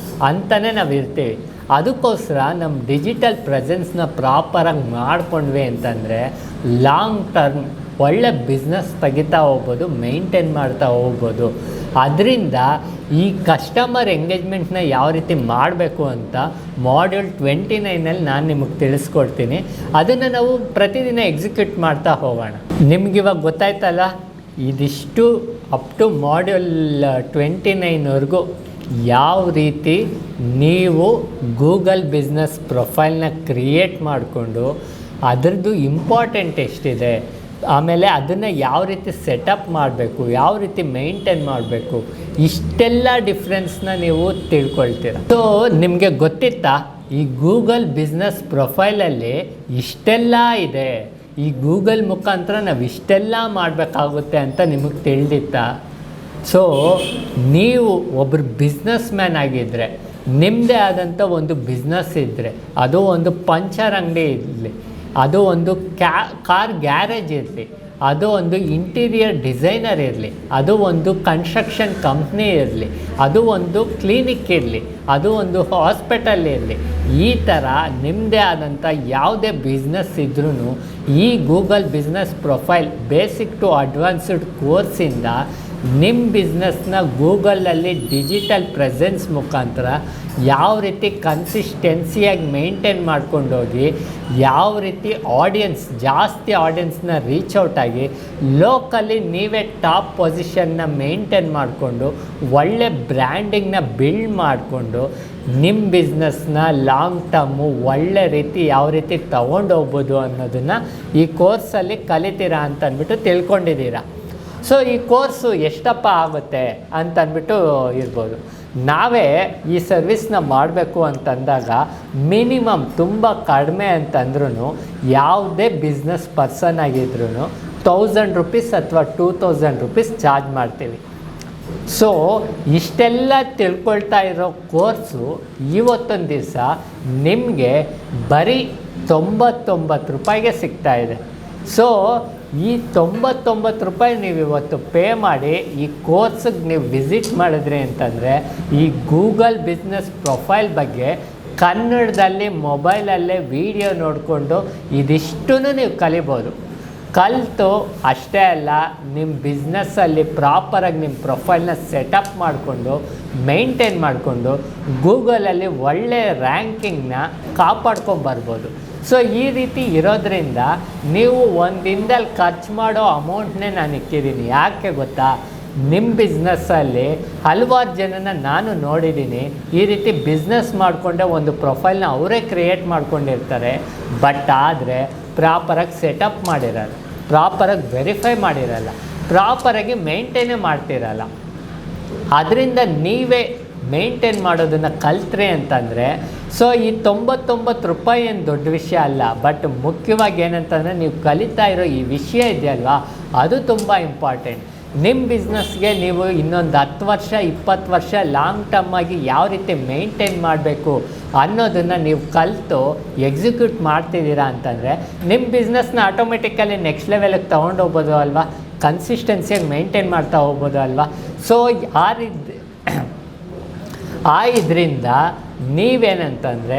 Speaker 1: ಅಂತಲೇ ನಾವು ಇರ್ತೀವಿ. ಅದಕ್ಕೋಸ್ಕರ ನಮ್ಮ ಡಿಜಿಟಲ್ ಪ್ರೆಸೆನ್ಸ್ನ ಪ್ರಾಪರಾಗಿ ಮಾಡ್ಕೊಂಡ್ವಿ ಅಂತಂದರೆ ಲಾಂಗ್ ಟರ್ಮ್ ಒಳ್ಳೆ ಬಿಸ್ನೆಸ್ ತೆಗಿತಾ ಹೋಗ್ಬೋದು, ಮೇಂಟೈನ್ ಮಾಡ್ತಾ ಹೋಗ್ಬೋದು. ಅದರಿಂದ ಈ ಕಸ್ಟಮರ್ ಎಂಗೇಜ್ಮೆಂಟ್ನ ಯಾವ ರೀತಿ ಮಾಡಬೇಕು ಅಂತ ಮಾಡ್ಯೂಲ್ 29ನಲ್ಲಿ ನಾನು ನಿಮಗೆ ತಿಳಿಸ್ಕೊಡ್ತೀನಿ. ಅದನ್ನು ನಾವು ಪ್ರತಿದಿನ ಎಕ್ಸಿಕ್ಯೂಟ್ ಮಾಡ್ತಾ ಹೋಗೋಣ. ನಿಮಗಿವಾಗ ಗೊತ್ತಾಯ್ತಲ್ಲ, ಇದಿಷ್ಟು ಅಪ್ ಟು ಮಾಡ್ಯೂಲ್ 29ವರೆಗೂ ಯಾವ ರೀತಿ ನೀವು ಗೂಗಲ್ ಬಿಸ್ನೆಸ್ ಪ್ರೊಫೈಲ್ನ ಕ್ರಿಯೇಟ್ ಮಾಡಿಕೊಂಡು ಅದರದ್ದು ಇಂಪಾರ್ಟೆಂಟ್ ಎಷ್ಟಿದೆ, ಆಮೇಲೆ ಅದನ್ನು ಯಾವ ರೀತಿ ಸೆಟಪ್ ಮಾಡಬೇಕು, ಯಾವ ರೀತಿ ಮೇಂಟೈನ್ ಮಾಡಬೇಕು, ಇಷ್ಟೆಲ್ಲ ಡಿಫ್ರೆನ್ಸ್ನ ನೀವು ತಿಳ್ಕೊಳ್ತೀರ. ಸೊ ನಿಮಗೆ ಗೊತ್ತಿತ್ತಾ ಈ ಗೂಗಲ್ ಬಿಸ್ನೆಸ್ ಪ್ರೊಫೈಲಲ್ಲಿ ಇಷ್ಟೆಲ್ಲ ಇದೆ, ಈ ಗೂಗಲ್ ಮುಖಾಂತರ ನಾವು ಇಷ್ಟೆಲ್ಲ ಮಾಡಬೇಕಾಗುತ್ತೆ ಅಂತ ನಿಮಗೆ ತಿಳಿದಿತ್ತಾ? ಸೊ ನೀವು ಒಬ್ಬರು ಬಿಸ್ನೆಸ್ ಮ್ಯಾನ್ ಆಗಿದ್ದರೆ, ನಿಮ್ಮದೇ ಆದಂಥ ಒಂದು ಬಿಸ್ನೆಸ್ ಇದ್ದರೆ, ಅದು ಒಂದು ಪಂಚರ್ ಅಂಗಡಿ ಇರಲಿ, ಅದು ಒಂದು ಕಾರ್ ಗ್ಯಾರೇಜ್ ಇರಲಿ, ಅದು ಒಂದು ಇಂಟೀರಿಯರ್ ಡಿಸೈನರ್ ಇರಲಿ, ಅದು ಒಂದು ಕನ್ಸ್ಟ್ರಕ್ಷನ್ ಕಂಪ್ನಿ ಇರಲಿ, ಅದು ಒಂದು ಕ್ಲಿನಿಕ್ ಇರಲಿ, ಅದು ಒಂದು ಹಾಸ್ಪಿಟಲ್ ಇರಲಿ, ಈ ಥರ ನಿಮ್ಮದೇ ಆದಂಥ ಯಾವುದೇ ಬಿಸ್ನೆಸ್ ಇದ್ರೂ ಈ Google business profile basic to advanced ಕೋರ್ಸಿಂದ ನಿಮ್ಮ ಬಿಸ್ನೆಸ್ನ ಗೂಗಲಲ್ಲಿ ಡಿಜಿಟಲ್ ಪ್ರೆಸೆನ್ಸ್ ಮುಖಾಂತರ ಯಾವ ರೀತಿ ಕನ್ಸಿಸ್ಟೆನ್ಸಿಯಾಗಿ ಮೇಂಟೈನ್ ಮಾಡ್ಕೊಂಡೋಗಿ ಯಾವ ರೀತಿ ಜಾಸ್ತಿ ಆಡಿಯನ್ಸ್ನ ರೀಚ್ ಔಟ್ ಆಗಿ ಲೋಕಲಿ ನೀವೇ ಟಾಪ್ ಪೊಸಿಷನ್ನ ಮೇಂಟೈನ್ ಮಾಡಿಕೊಂಡು ಒಳ್ಳೆ ಬ್ರ್ಯಾಂಡಿಂಗ್ನ ಬಿಲ್ಡ್ ಮಾಡಿಕೊಂಡು ನಿಮ್ಮ ಬಿಸ್ನೆಸ್ನ ಲಾಂಗ್ ಟರ್ಮು ಒಳ್ಳೆ ರೀತಿ ಯಾವ ರೀತಿ ತೊಗೊಂಡೋಗ್ಬೋದು ಅನ್ನೋದನ್ನು ಈ ಕೋರ್ಸಲ್ಲಿ ಕಲಿತೀರಾ ಅಂತ ಅಂದ್ಬಿಟ್ಟು ತಿಳ್ಕೊಂಡಿದ್ದೀರಾ. ಸೊ ಈ ಕೋರ್ಸು ಎಷ್ಟಪ್ಪ ಆಗುತ್ತೆ ಅಂತಂದ್ಬಿಟ್ಟು ಇರ್ಬೋದು. ನಾವೇ ಈ ಸರ್ವಿಸ್ನ ಮಾಡಬೇಕು ಅಂತಂದಾಗ ಮಿನಿಮಮ್ ತುಂಬ ಕಡಿಮೆ ಅಂತಂದ್ರೂ ಯಾವುದೇ ಬಿಸ್ನೆಸ್ ಪರ್ಸನ್ ಆಗಿದ್ರೂ 1000 ರೂಪೀಸ್ ಅಥವಾ 2000 ರೂಪೀಸ್ ಚಾರ್ಜ್ ಮಾಡ್ತೀವಿ. ಸೊ ಇಷ್ಟೆಲ್ಲ ತಿಳ್ಕೊಳ್ತಾ ಇರೋ ಕೋರ್ಸು ಇವತ್ತೊಂದು ದಿವಸ ನಿಮಗೆ ಬರೀ 99 ರೂಪಾಯಿಗೆ ಸಿಗ್ತಾಯಿದೆ. ಸೊ ಈ 99 ರೂಪಾಯಿ ನೀವು ಇವತ್ತು ಪೇ ಮಾಡಿ ಈ ಕೋರ್ಸಿಗೆ ನೀವು ವಿಸಿಟ್ ಮಾಡಿದ್ರಿ ಅಂತಂದರೆ ಈ ಗೂಗಲ್ ಬಿಸ್ನೆಸ್ ಪ್ರೊಫೈಲ್ ಬಗ್ಗೆ ಕನ್ನಡದಲ್ಲಿ ಮೊಬೈಲಲ್ಲೇ ವಿಡಿಯೋ ನೋಡಿಕೊಂಡು ಇದಿಷ್ಟೂ ನೀವು ಕಲಿಬೋದು. ಕಲಿತು ಅಷ್ಟೇ ಅಲ್ಲ, ನಿಮ್ಮ ಬಿಸ್ನೆಸ್ಸಲ್ಲಿ ಪ್ರಾಪರಾಗಿ ನಿಮ್ಮ ಪ್ರೊಫೈಲ್ನ ಸೆಟಪ್ ಮಾಡಿಕೊಂಡು ಮೇಂಟೈನ್ ಮಾಡಿಕೊಂಡು ಗೂಗಲಲ್ಲಿ ಒಳ್ಳೆಯ ರ್ಯಾಂಕಿಂಗ್ನ ಕಾಪಾಡ್ಕೊಂಬರ್ಬೋದು. ಸೊ ಈ ರೀತಿ ಇರೋದ್ರಿಂದ ನೀವು ಒಂದು ದಿನದಲ್ಲಿ ಖರ್ಚು ಮಾಡೋ ಅಮೌಂಟ್ನೇ ನಾನು ಇಕ್ಕಿದ್ದೀನಿ. ಯಾಕೆ ಗೊತ್ತಾ, ನಿಮ್ಮ ಬಿಸ್ನೆಸ್ಸಲ್ಲಿ ಹಲವಾರು ಜನನ ನಾನು ನೋಡಿದ್ದೀನಿ ಈ ರೀತಿ ಬಿಸ್ನೆಸ್ ಮಾಡಿಕೊಂಡೆ ಒಂದು ಪ್ರೊಫೈಲ್ನ ಅವರೇ ಕ್ರಿಯೇಟ್ ಮಾಡ್ಕೊಂಡಿರ್ತಾರೆ. ಬಟ್ ಆದರೆ ಪ್ರಾಪರಾಗಿ ಸೆಟಪ್ ಮಾಡಿರಲ್ಲ, ಪ್ರಾಪರಾಗಿ ವೆರಿಫೈ ಮಾಡಿರಲ್ಲ, ಪ್ರಾಪರಾಗಿ ಮೇಂಟೈನೇ ಮಾಡ್ತಿರಲ್ಲ. ಅದರಿಂದ ನೀವೇ ಮೇಂಟೈನ್ ಮಾಡೋದನ್ನು ಕಲ್ತ್ರಿ ಅಂತಂದರೆ ಸೊ ಈ 99 ರೂಪಾಯಿ ಏನು ದೊಡ್ಡ ವಿಷಯ ಅಲ್ಲ. ಬಟ್ ಮುಖ್ಯವಾಗಿ ಏನಂತಂದರೆ ನೀವು ಕಲಿತಾ ಇರೋ ಈ ವಿಷಯ ಇದೆಯಲ್ವಾ, ಅದು ತುಂಬ ಇಂಪಾರ್ಟೆಂಟ್. ನಿಮ್ಮ ಬಿಸ್ನೆಸ್ಗೆ ನೀವು ಇನ್ನೊಂದು 10 ವರ್ಷ 20 ವರ್ಷ ಲಾಂಗ್ ಟರ್ಮ್ ಆಗಿ ಯಾವ ರೀತಿ ಮೇಂಟೈನ್ ಮಾಡಬೇಕು ಅನ್ನೋದನ್ನು ನೀವು ಕಲಿತು ಎಕ್ಸಿಕ್ಯೂಟ್ ಮಾಡ್ತಿದ್ದೀರಾ ಅಂತಂದರೆ ನಿಮ್ಮ ಬಿಸ್ನೆಸ್ನ ಆಟೋಮೆಟಿಕಲಿ ನೆಕ್ಸ್ಟ್ ಲೆವೆಲಿಗೆ ತೊಗೊಂಡೋಗ್ಬೋದು ಅಲ್ವಾ, ಕನ್ಸಿಸ್ಟೆನ್ಸಿಯಾಗಿ ಮೇಂಟೈನ್ ಮಾಡ್ತಾ ಹೋಗ್ಬೋದು ಅಲ್ವಾ. ಸೊ ಇದರಿಂದ ನೀವೇನಂತಂದರೆ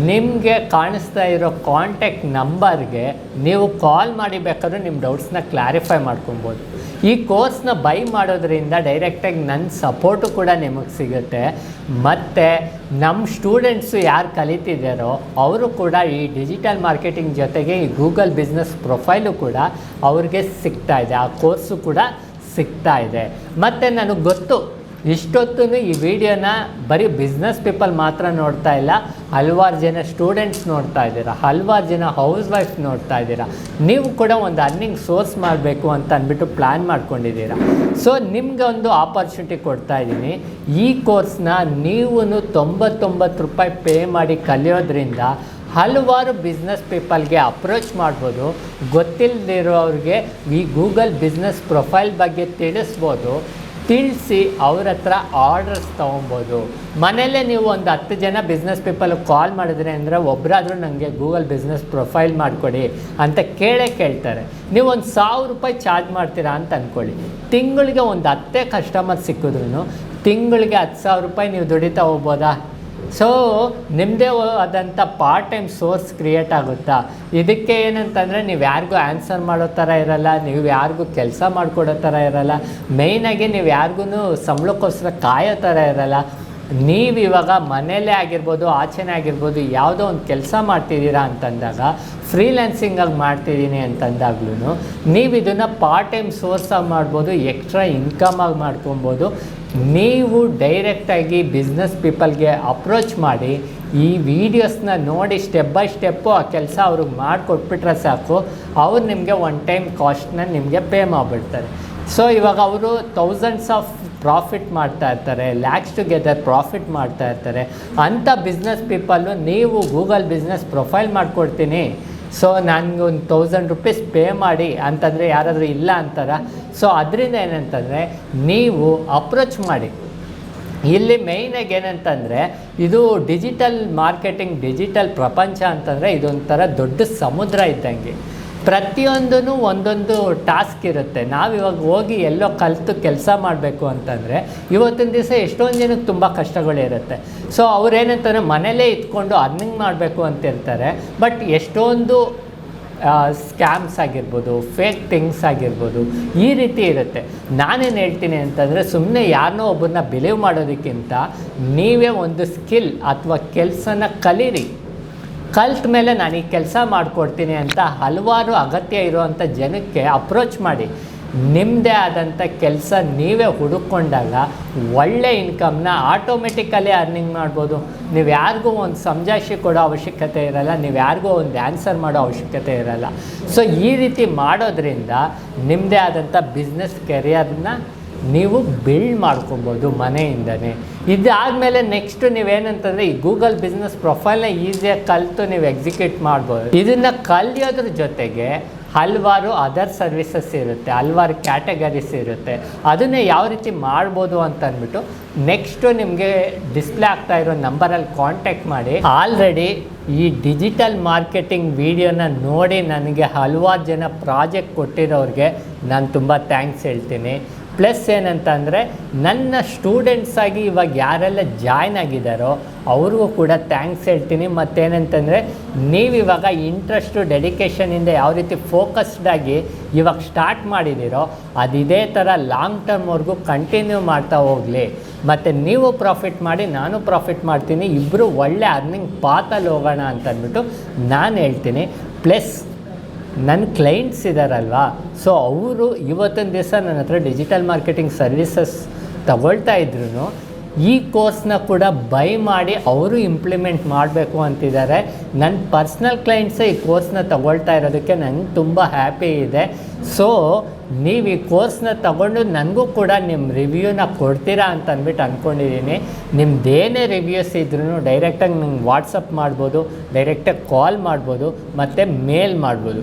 Speaker 1: ನಿಮಗೆ ಕಾಣಿಸ್ತಾ ಇರೋ ಕಾಂಟ್ಯಾಕ್ಟ್ ನಂಬರ್ಗೆ ನೀವು ಕಾಲ್ ಮಾಡಿ ಬೇಕಾದ್ರೂ ನಿಮ್ಮ ಡೌಟ್ಸ್ನ ಕ್ಲಾರಿಫೈ ಮಾಡ್ಕೊಬೋದು. ಈ ಕೋರ್ಸ್ನ ಬೈ ಮಾಡೋದ್ರಿಂದ ಡೈರೆಕ್ಟಾಗಿ ನನ್ನ ಸಪೋರ್ಟು ಕೂಡ ನಿಮಗೆ ಸಿಗುತ್ತೆ. ಮತ್ತು ನಮ್ಮ ಸ್ಟೂಡೆಂಟ್ಸು ಯಾರು ಕಲಿತಿದ್ದಾರೋ ಅವರು ಕೂಡ ಈ ಡಿಜಿಟಲ್ ಮಾರ್ಕೆಟಿಂಗ್ ಜೊತೆಗೆ ಈ ಗೂಗಲ್ ಬಿಸ್ನೆಸ್ ಪ್ರೊಫೈಲು ಕೂಡ ಅವ್ರಿಗೆ ಸಿಗ್ತಾ ಇದೆ, ಆ ಕೋರ್ಸು ಕೂಡ ಸಿಗ್ತಾ ಇದೆ. ಮತ್ತು ನನಗೆ ಗೊತ್ತು ಇಷ್ಟೊತ್ತೂ ಈ ವಿಡಿಯೋನ ಬರೀ ಬಿಸ್ನೆಸ್ ಪೀಪಲ್ ಮಾತ್ರ ನೋಡ್ತಾ ಇಲ್ಲ, ಹಲವಾರು ಜನ ಸ್ಟೂಡೆಂಟ್ಸ್ ನೋಡ್ತಾ ಇದ್ದೀರಾ, ಹಲವಾರು ಜನ ಹೌಸ್ ವೈಫ್ ನೋಡ್ತಾ ಇದ್ದೀರಾ. ನೀವು ಕೂಡ ಒಂದು ಅರ್ನಿಂಗ್ ಸೋರ್ಸ್ ಮಾಡಬೇಕು ಅಂತ ಅಂದ್ಬಿಟ್ಟು ಪ್ಲ್ಯಾನ್ ಮಾಡ್ಕೊಂಡಿದ್ದೀರಾ. ಸೊ ನಿಮ್ಗೆ ಒಂದು ಆಪರ್ಚುನಿಟಿ ಕೊಡ್ತಾ ಇದ್ದೀನಿ. ಈ ಕೋರ್ಸ್ನ ನೀವು 99 ರೂಪಾಯಿ ಪೇ ಮಾಡಿ ಕಲಿಯೋದ್ರಿಂದ ಹಲವಾರು ಬಿಸ್ನೆಸ್ ಪೀಪಲ್ಗೆ ಅಪ್ರೋಚ್ ಮಾಡ್ಬೋದು. ಗೊತ್ತಿಲ್ಲದಿರೋರಿಗೆ ಈ ಗೂಗಲ್ ಬಿಸ್ನೆಸ್ ಪ್ರೊಫೈಲ್ ಬಗ್ಗೆ ತಿಳಿಸ್ಬೋದು, ತಿಳಿಸಿ ಅವ್ರ ಹತ್ರ ಆರ್ಡರ್ಸ್ ತೊಗೊಬೋದು. ಮನೆಯಲ್ಲೇ ನೀವು ಒಂದು 10 ಜನ ಬಿಸ್ನೆಸ್ ಪೀಪಲ್ಗೆ ಕಾಲ್ ಮಾಡಿದ್ರೆ ಅಂದರೆ ಒಬ್ಬರಾದರೂ ನನಗೆ ಗೂಗಲ್ ಬಿಸ್ನೆಸ್ ಪ್ರೊಫೈಲ್ ಮಾಡಿಕೊಡಿ ಅಂತ ಕೇಳ್ತಾರೆ. ನೀವು ಒಂದು 1000 ರೂಪಾಯಿ ಚಾರ್ಜ್ ಮಾಡ್ತೀರಾ ಅಂತ ಅಂದ್ಕೊಳ್ಳಿ. ತಿಂಗಳಿಗೆ ಒಂದು 10 ಕಸ್ಟಮರ್ ಸಿಕ್ಕಿದ್ರೂ ತಿಂಗಳಿಗೆ 10,000 ರೂಪಾಯಿ ನೀವು ದುಡಿತಾ ಹೋಗ್ಬೋದಾ? ಸೊ ನಿಮ್ಮದೇ ಆದಂಥ ಪಾರ್ಟ್ ಟೈಮ್ ಸೋರ್ಸ್ ಕ್ರಿಯೇಟ್ ಆಗುತ್ತಾ? ಇದಕ್ಕೆ ಏನಂತಂದರೆ ನೀವು ಯಾರಿಗೂ ಆನ್ಸರ್ ಮಾಡೋ ಥರ ಇರಲ್ಲ, ನೀವು ಯಾರಿಗೂ ಕೆಲಸ ಮಾಡಿಕೊಡೋ ಥರ ಇರಲ್ಲ, ಮೇಯ್ನಾಗಿ ನೀವು ಯಾರಿಗೂ ಸಂಬಳಕ್ಕೋಸ್ಕರ ಕಾಯೋ ಥರ ಇರಲ್ಲ. ನೀವು ಇವಾಗ ಮನೆಯಲ್ಲೇ ಆಗಿರ್ಬೋದು, ಆಚೆನೇ ಆಗಿರ್ಬೋದು, ಯಾವುದೋ ಒಂದು ಕೆಲಸ ಮಾಡ್ತಿದ್ದೀರಾ ಅಂತಂದಾಗ, ಫ್ರೀಲ್ಯಾನ್ಸಿಂಗಾಗಿ ಮಾಡ್ತಿದ್ದೀನಿ ಅಂತಂದಾಗ್ಲೂ ನೀವು ಇದನ್ನು ಪಾರ್ಟ್ ಟೈಮ್ ಸೋರ್ಸಾಗಿ ಮಾಡ್ಬೋದು, ಎಕ್ಸ್ಟ್ರಾ ಇನ್ಕಮಾಗಿ ಮಾಡ್ಕೊಬೋದು. ನೀವು ಡೈರೆಕ್ಟಾಗಿ ಬಿಸ್ನೆಸ್ ಪೀಪಲ್ಗೆ ಅಪ್ರೋಚ್ ಮಾಡಿ ಈ ವಿಡಿಯೋಸ್ನ ನೋಡಿ ಸ್ಟೆಪ್ ಬೈ ಸ್ಟೆಪ್ಪು ಆ ಕೆಲಸ ಅವ್ರಿಗೆ ಮಾಡಿಕೊಟ್ಬಿಟ್ರೆ ಸಾಕು, ಅವ್ರು ನಿಮಗೆ ಒನ್ ಟೈಮ್ ಕಾಸ್ಟ್ನ ನಿಮಗೆ ಪೇ ಮಾಡಿಬಿಡ್ತಾರೆ. ಸೊ ಇವಾಗ ಅವರು ಥೌಸಂಡ್ಸ್ ಆಫ್ ಪ್ರಾಫಿಟ್ ಮಾಡ್ತಾ ಇರ್ತಾರೆ, ಲ್ಯಾಕ್ಸ್ ಟುಗೆದರ್ ಪ್ರಾಫಿಟ್ ಮಾಡ್ತಾ ಇರ್ತಾರೆ. ಅಂಥ ಬಿಸ್ನೆಸ್ ಪೀಪಲ್ಲು ನೀವು ಗೂಗಲ್ ಬಿಸ್ನೆಸ್ ಪ್ರೊಫೈಲ್ ಮಾಡಿಕೊಡ್ತೀನಿ, ಸೊ ನನಗೆ ಒಂದು 1000 ರೂಪೀಸ್ ಪೇ ಮಾಡಿ ಅಂತಂದರೆ ಯಾರಾದರೂ ಇಲ್ಲ ಅಂತಾರ? ಸೊ ಅದರಿಂದ ಏನಂತಂದರೆ ನೀವು ಅಪ್ರೋಚ್ ಮಾಡಿ. ಇಲ್ಲಿ ಮೇಯ್ನಾಗಿ ಏನಂತಂದರೆ ಇದು ಡಿಜಿಟಲ್ ಮಾರ್ಕೆಟಿಂಗ್, ಡಿಜಿಟಲ್ ಪ್ರಪಂಚ ಅಂತಂದರೆ ಇದೊಂಥರ ದೊಡ್ಡ ಸಮುದ್ರ ಇದ್ದಂಗೆ. ಪ್ರತಿಯೊಂದೂ ಒಂದೊಂದು ಟಾಸ್ಕ್ ಇರುತ್ತೆ. ನಾವಿವಾಗ ಹೋಗಿ ಎಲ್ಲೋ ಕಲಿತು ಕೆಲಸ ಮಾಡಬೇಕು ಅಂತಂದರೆ ಇವತ್ತಿನ ದಿವಸ ಎಷ್ಟೊಂದು ಜನಕ್ಕೆ ತುಂಬ ಕಷ್ಟಗಳಿರುತ್ತೆ. ಸೊ ಅವ್ರೇನಂತಂದರೆ ಮನೇಲೇ ಇದ್ಕೊಂಡು ಅರ್ನಿಂಗ್ ಮಾಡಬೇಕು ಅಂತಿರ್ತಾರೆ. ಬಟ್ ಎಷ್ಟೊಂದು ಸ್ಕ್ಯಾಮ್ಸ್ ಆಗಿರ್ಬೋದು, ಫೇಕ್ ಥಿಂಗ್ಸ್ ಆಗಿರ್ಬೋದು, ಈ ರೀತಿ ಇರುತ್ತೆ. ನಾನೇನು ಹೇಳ್ತೀನಿ ಅಂತಂದರೆ ಸುಮ್ಮನೆ ಯಾರನ್ನೋ ಒಬ್ಬರನ್ನ ಬಿಲೀವ್ ಮಾಡೋದಕ್ಕಿಂತ ನೀವೇ ಒಂದು ಸ್ಕಿಲ್ ಅಥವಾ ಕೆಲಸನ ಕಲೀರಿ. ಕಲ್ತ ಮೇಲೆ ನಾನು ಈ ಕೆಲಸ ಮಾಡಿಕೊಡ್ತೀನಿ ಅಂತ ಹಲವಾರು ಅಗತ್ಯ ಇರುವಂಥ ಜನಕ್ಕೆ ಅಪ್ರೋಚ್ ಮಾಡಿ. ನಿಮ್ಮದೇ ಆದಂಥ ಕೆಲಸ ನೀವೇ ಹುಡುಕೊಂಡಾಗ ಒಳ್ಳೆ ಇನ್ಕಮ್ನ ಆಟೋಮೆಟಿಕಲಿ ಅರ್ನಿಂಗ್ ಮಾಡ್ಬೋದು. ನೀವು ಯಾರಿಗೂ ಒಂದು ಸಮಜಾಯಿಷಿ ಕೊಡೋ ಅವಶ್ಯಕತೆ ಇರಲ್ಲ, ನೀವು ಯಾರಿಗೂ ಒಂದು ಆನ್ಸರ್ ಮಾಡೋ ಅವಶ್ಯಕತೆ ಇರಲ್ಲ. ಸೊ ಈ ರೀತಿ ಮಾಡೋದ್ರಿಂದ ನಿಮ್ಮದೇ ಆದಂಥ ಬಿಸ್ನೆಸ್ ಕೆರಿಯರ್ನ ನೀವು ಬಿಲ್ಡ್ ಮಾಡ್ಕೊಬೋದು ಮನೆಯಿಂದನೇ. ಇದಾದಮೇಲೆ ನೆಕ್ಸ್ಟು ನೀವೇನಂತಂದರೆ ಈ ಗೂಗಲ್ ಬಿಸ್ನೆಸ್ ಪ್ರೊಫೈಲ್ನ ಈಸಿಯಾಗಿ ಕಲಿತು ನೀವು ಎಕ್ಸಿಕ್ಯೂಟ್ ಮಾಡ್ಬೋದು. ಇದನ್ನು ಕಲಿಯೋದ್ರ ಜೊತೆಗೆ ಹಲವಾರು ಅದರ್ ಸರ್ವಿಸಸ್ ಇರುತ್ತೆ, ಹಲವಾರು ಕ್ಯಾಟಗರೀಸ್ ಇರುತ್ತೆ. ಅದನ್ನೇ ಯಾವ ರೀತಿ ಮಾಡ್ಬೋದು ಅಂತ ಅಂದ್ಬಿಟ್ಟು ನೆಕ್ಸ್ಟು ನಿಮಗೆ ಡಿಸ್ಪ್ಲೇ ಆಗ್ತಾ ಇರೋ ನಂಬರಲ್ಲಿ ಕಾಂಟ್ಯಾಕ್ಟ್ ಮಾಡಿ. ಆಲ್ರೆಡಿ ಈ ಡಿಜಿಟಲ್ ಮಾರ್ಕೆಟಿಂಗ್ ವಿಡಿಯೋನ ನೋಡಿ ನನಗೆ ಹಲವಾರು ಜನ ಪ್ರಾಜೆಕ್ಟ್ ಕೊಟ್ಟಿರೋರಿಗೆ ನಾನು ತುಂಬ ಥ್ಯಾಂಕ್ಸ್ ಹೇಳ್ತೀನಿ. ಪ್ಲಸ್ ಏನಂತಂದರೆ ನನ್ನ ಸ್ಟೂಡೆಂಟ್ಸಾಗಿ ಇವಾಗ ಯಾರೆಲ್ಲ ಜಾಯ್ನ್ ಆಗಿದ್ದಾರೋ ಅವ್ರಿಗೂ ಕೂಡ ಥ್ಯಾಂಕ್ಸ್ ಹೇಳ್ತೀನಿ. ಮತ್ತೇನಂತಂದರೆ ನೀವಿವಾಗ ಇಂಟ್ರೆಸ್ಟು ಡೆಡಿಕೇಷನಿಂದ ಯಾವ ರೀತಿ ಫೋಕಸ್ಡಾಗಿ ಇವಾಗ ಸ್ಟಾರ್ಟ್ ಮಾಡಿದ್ದೀರೋ ಅದು ಇದೇ ಥರ ಲಾಂಗ್ ಟರ್ಮ್ವರೆಗೂ ಕಂಟಿನ್ಯೂ ಮಾಡ್ತಾ ಹೋಗಲಿ. ಮತ್ತು ನೀವು ಪ್ರಾಫಿಟ್ ಮಾಡಿ, ನಾನು ಪ್ರಾಫಿಟ್ ಮಾಡ್ತೀನಿ, ಇಬ್ಬರು ಒಳ್ಳೆ ಅರ್ನಿಂಗ್ ಪಾತಲ್ಲಿ ಹೋಗೋಣ ಅಂತಂದ್ಬಿಟ್ಟು ನಾನು ಹೇಳ್ತೀನಿ. ಪ್ಲಸ್ ನನ್ನ ಕ್ಲೈಂಟ್ಸ್ ಇದ್ದಾರಲ್ವಾ, ಸೊ ಅವರು ಇವತ್ತಿನ ದಿವಸ ನನ್ನ ಹತ್ರ ಡಿಜಿಟಲ್ ಮಾರ್ಕೆಟಿಂಗ್ ಸರ್ವಿಸಸ್ ತಗೊಳ್ತಾ ಇದ್ರು ಈ ಕೋರ್ಸ್ನ ಕೂಡ ಬೈ ಮಾಡಿ ಅವರು ಇಂಪ್ಲಿಮೆಂಟ್ ಮಾಡಬೇಕು ಅಂತಿದ್ದಾರೆ. ನನ್ನ ಪರ್ಸ್ನಲ್ ಕ್ಲೈಂಟ್ಸೇ ಈ ಕೋರ್ಸ್ನ ತಗೊಳ್ತಾ ಇರೋದಕ್ಕೆ ನಂಗೆ ತುಂಬ ಹ್ಯಾಪಿ ಇದೆ. ಸೊ ನೀವು ಈ ಕೋರ್ಸ್ನ ತಗೊಂಡು ನನಗೂ ಕೂಡ ನಿಮ್ಮ ರಿವ್ಯೂನ ಕೊಡ್ತೀರಾ ಅಂತ ಅಂದ್ಬಿಟ್ಟು ಅಂದ್ಕೊಂಡಿದ್ದೀನಿ. ನಿಮ್ಮದೇನೇ ರಿವ್ಯೂಸ್ ಇದ್ರೂ ಡೈರೆಕ್ಟಾಗಿ ನಂಗೆ ವಾಟ್ಸಪ್ ಮಾಡ್ಬೋದು, ಡೈರೆಕ್ಟಾಗಿ ಕಾಲ್ ಮಾಡ್ಬೋದು, ಮತ್ತು ಮೇಲ್ ಮಾಡ್ಬೋದು.